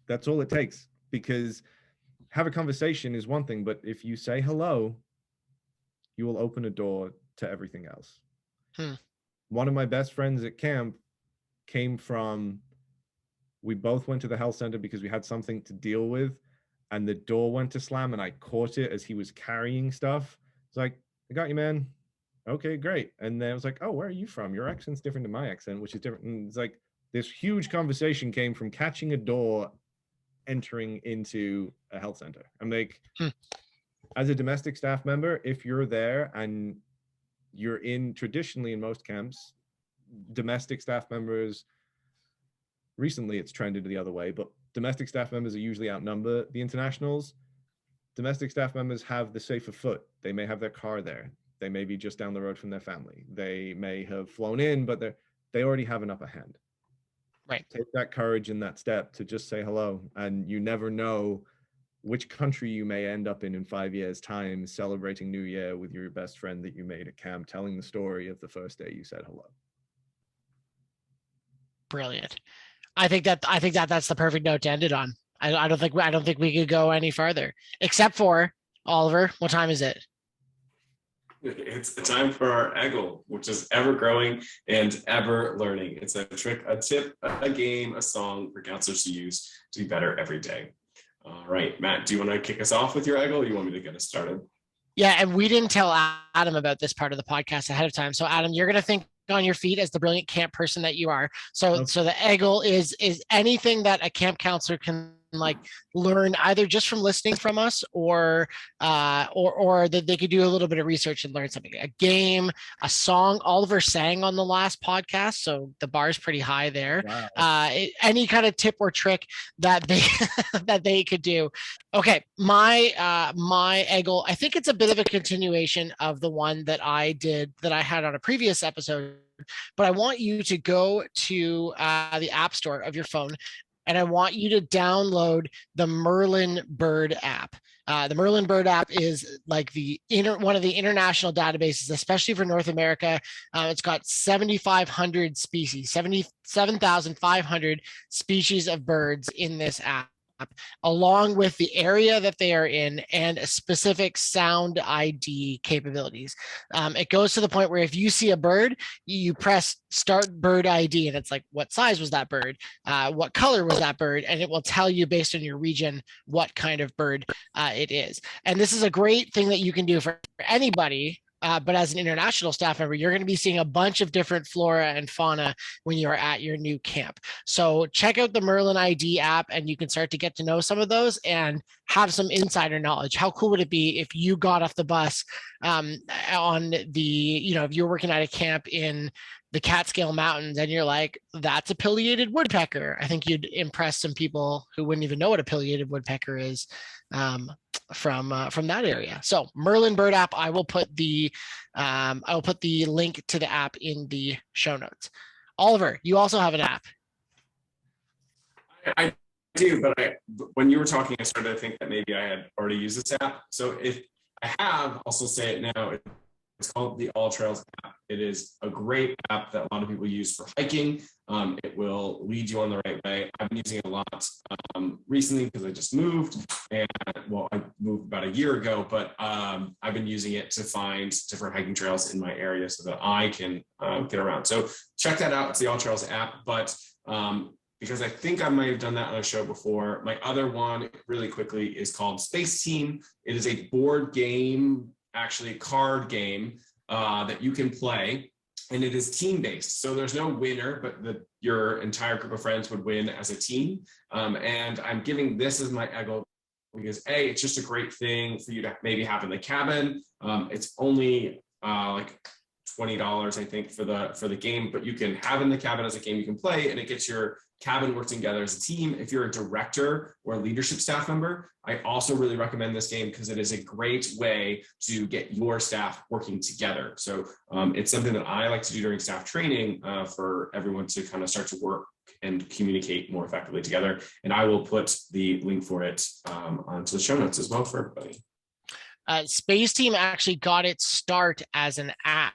That's all it takes, because have a conversation is one thing, but if you say hello, you will open a door to everything else. One of my best friends at camp came from, we both went to the health center because we had something to deal with, and the door went to slam and I caught it as he was carrying stuff. It's like, I got you, man. Okay, great. And then I was like, oh, where are you from? Your accent's different than my accent, which is different. And it's like this huge conversation came from catching a door entering into a health center. I'm like, as a domestic staff member, if you're there and you're in, traditionally in most camps, domestic staff members, recently it's trended the other way, but domestic staff members are usually outnumber the internationals. Domestic staff members have the safer foot. They may have their car there. They may be just down the road from their family. They may have flown in, but they already have an upper hand. Right. Take that courage and that step to just say hello. And you never know which country you may end up in 5 years' time, celebrating New Year with your best friend that you made at camp, telling the story of the first day you said hello. Brilliant. I think that's the perfect note to end it on. I don't think we could go any farther, except for, Oliver, what time is it? It's the time for our EGLE, which is ever growing and ever learning. It's a trick, a tip, a game, a song for counselors to use to be better every day. All right, Matt, do you want to kick us off with your EGLE, or you want me to get us started? Yeah, and we didn't tell Adam about this part of the podcast ahead of time. So Adam, you're going to think on your feet as the brilliant camp person that you are. So the EGLE is anything that a camp counselor can like learn either just from listening from us or that they could do a little bit of research and learn something. A game, a song. Oliver sang on the last podcast, so the bar is pretty high there. Wow. Any kind of tip or trick that they that they could do. Okay, my EGLE, I think it's a bit of a continuation of the one that I had on a previous episode, but I want you to go to the App Store of your phone, and I want you to download the Merlin Bird App. The Merlin Bird App is like one of the international databases, especially for North America. It's got 7,500 species, 77,500 species of birds in this app, along with the area that they are in and specific sound ID capabilities. It goes to the point where if you see a bird, you press start bird ID, and it's like, what size was that bird? What color was that bird? And it will tell you based on your region what kind of bird it is. And this is a great thing that you can do for anybody. But as an international staff member, you're going to be seeing a bunch of different flora and fauna when you're at your new camp. So check out the Merlin ID app, and you can start to get to know some of those and have some insider knowledge. How cool would it be if you got off the bus on if you're working at a camp in the Catskill Mountains and you're like, that's a pileated woodpecker. I think you'd impress some people who wouldn't even know what a pileated woodpecker is. From that area. So Merlin Bird App, I will put the link to the app in the show notes. Oliver, you also have an app. I do, but when you were talking, I started to think that maybe I had already used this app. So if I have, also say it now. It's called the All Trails app. It is a great app that a lot of people use for hiking. It will lead you on the right way. I've been using it a lot recently because I just moved, and I moved about a year ago, but I've been using it to find different hiking trails in my area so that I can get around. So check that out. It's the All Trails app, but because I think I might have done that on a show before, my other one really quickly is called Space Team. It is a board game, actually a card game that you can play, and it is team-based. So there's no winner, but your entire group of friends would win as a team. And I'm giving this as my EGLE because it's just a great thing for you to maybe have in the cabin. It's only like $20, I think, for the game, but you can have in the cabin as a game you can play, and it gets your cabin working together as a team. If you're a director or a leadership staff member, I also really recommend this game because it is a great way to get your staff working together. So it's something that I like to do during staff training for everyone to kind of start to work and communicate more effectively together. And I will put the link for it onto the show notes as well for everybody. Space Team actually got its start as an app,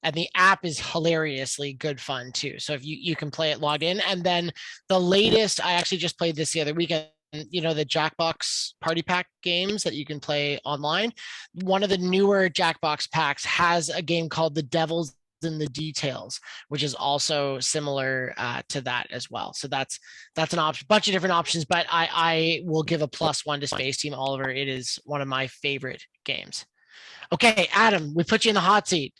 and the app is hilariously good fun too. So if you can play it logged in, and then the latest, I actually just played this the other weekend. the Jackbox party pack games that you can play online. One of the newer Jackbox packs has a game called The Devil's in the Details, which is also similar to that as well. So that's an option, bunch of different options, but I will give a +1 to Space Team Oliver. It is one of my favorite games. Okay, Adam, we put you in the hot seat.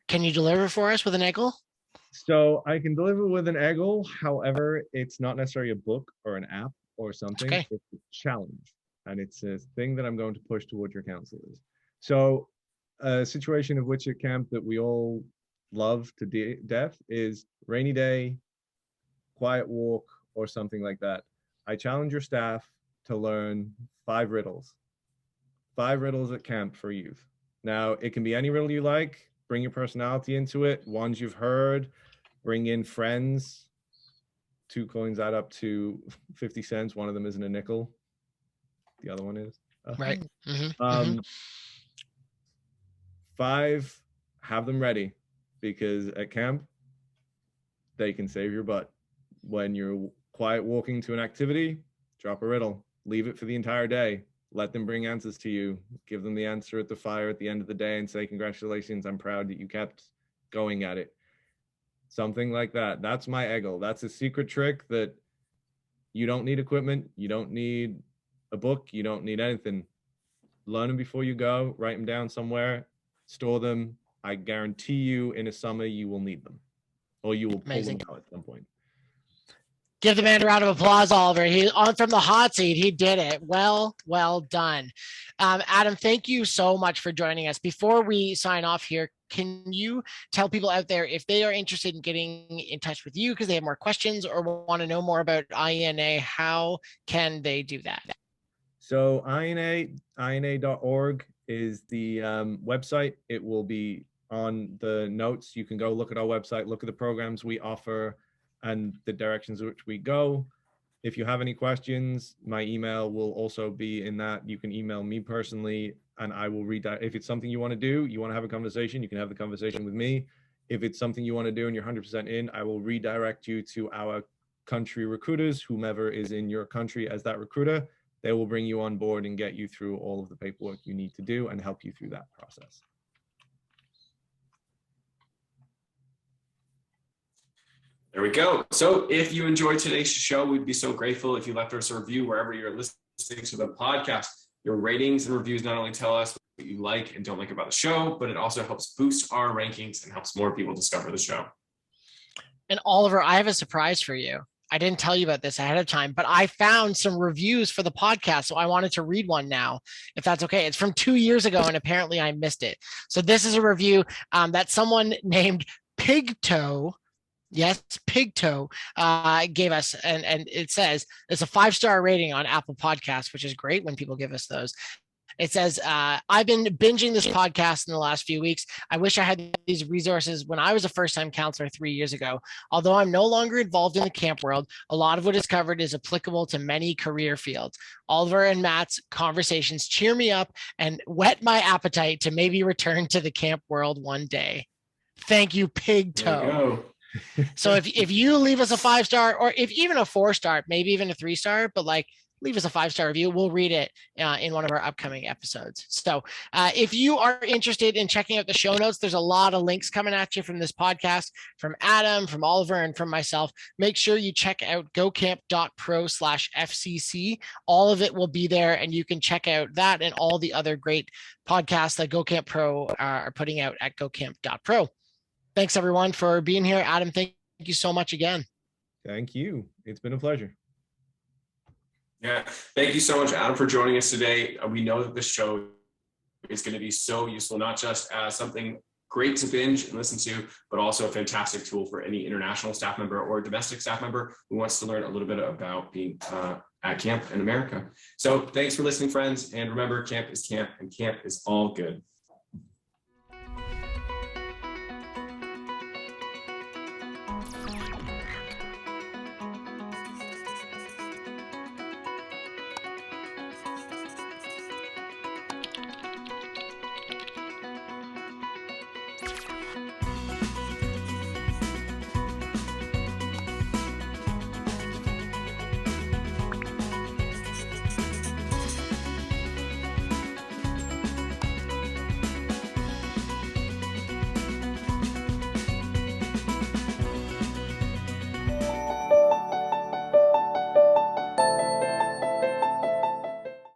Can you deliver for us with an eggle? So I can deliver with an eggle. However, it's not necessarily a book or an app or something. Okay. It's a challenge, and it's a thing that I'm going to push towards your counselors. So a situation of which at camp that we all love to death is rainy day, quiet walk, or something like that. I challenge your staff to learn 5 riddles. 5 riddles at camp for youth. Now, it can be any riddle you like. Bring your personality into it. Ones you've heard. Bring in friends. 2 coins add up to 50 cents. One of them isn't a nickel. The other one is. Right. Mm-hmm. 5, have them ready, because at camp, they can save your butt. When you're quiet walking to an activity, drop a riddle. Leave it for the entire day. Let them bring answers to you. Give them the answer at the fire at the end of the day and say, congratulations, I'm proud that you kept going at it. Something like that. That's my eggle. That's a secret trick that you don't need equipment. You don't need a book. You don't need anything. Learn them before you go. Write them down somewhere. Store them. I guarantee you in a summer you will need them. Or you will pull them out at some point. Give the man a round of applause, Oliver. He's on from the hot seat. He did it. Well done. Adam, thank you so much for joining us. Before we sign off here, can you tell people out there if they are interested in getting in touch with you because they have more questions or want to know more about IENA, how can they do that? So IENA.org is the website. It will be on the notes. You can go look at our website, look at the programs we offer, and the directions which we go. If you have any questions, my email will also be in that. You can email me personally and I will read that. If it's something you want to do, you want to have a conversation, you can have the conversation with me. If it's something you want to do and you're 100% in, I will redirect you to our country recruiters, whomever is in your country as that recruiter. They will bring you on board and get you through all of the paperwork you need to do and help you through that process. There we go. So if you enjoyed today's show, we'd be so grateful if you left us a review wherever you're listening to the podcast. Your ratings and reviews not only tell us what you like and don't like about the show, but it also helps boost our rankings and helps more people discover the show. And Oliver, I have a surprise for you. I didn't tell you about this ahead of time, but I found some reviews for the podcast. So I wanted to read one now, if that's okay. It's from 2 years ago, and apparently I missed it. So this is a review that someone named Pigtoe, yes, Pigtoe, gave us, and it says it's a 5-star rating on Apple Podcasts, which is great when people give us those. It says, I've been binging this podcast in the last few weeks. I wish I had these resources when I was a first-time counselor 3 years ago. Although I'm no longer involved in the camp world, a lot of what is covered is applicable to many career fields. Oliver and Matt's conversations cheer me up and whet my appetite to maybe return to the camp world one day. Thank you, Pigtoe. So if you leave us a 5-star, or if even a 4-star, maybe even a 3-star, but like leave us a 5-star review, we'll read it in one of our upcoming episodes. So if you are interested in checking out the show notes, there's a lot of links coming at you from this podcast, from Adam, from Oliver, and from myself. Make sure you check out gocamp.pro/FCC. All of it will be there, and you can check out that and all the other great podcasts that GoCamp Pro are putting out at gocamp.pro. Thanks, everyone, for being here. Adam, thank you so much again. Thank you. It's been a pleasure. Yeah, thank you so much, Adam, for joining us today. We know that this show is going to be so useful, not just as something great to binge and listen to, but also a fantastic tool for any international staff member or domestic staff member who wants to learn a little bit about being at camp in America. So thanks for listening, friends. And remember, camp is camp, and camp is all good.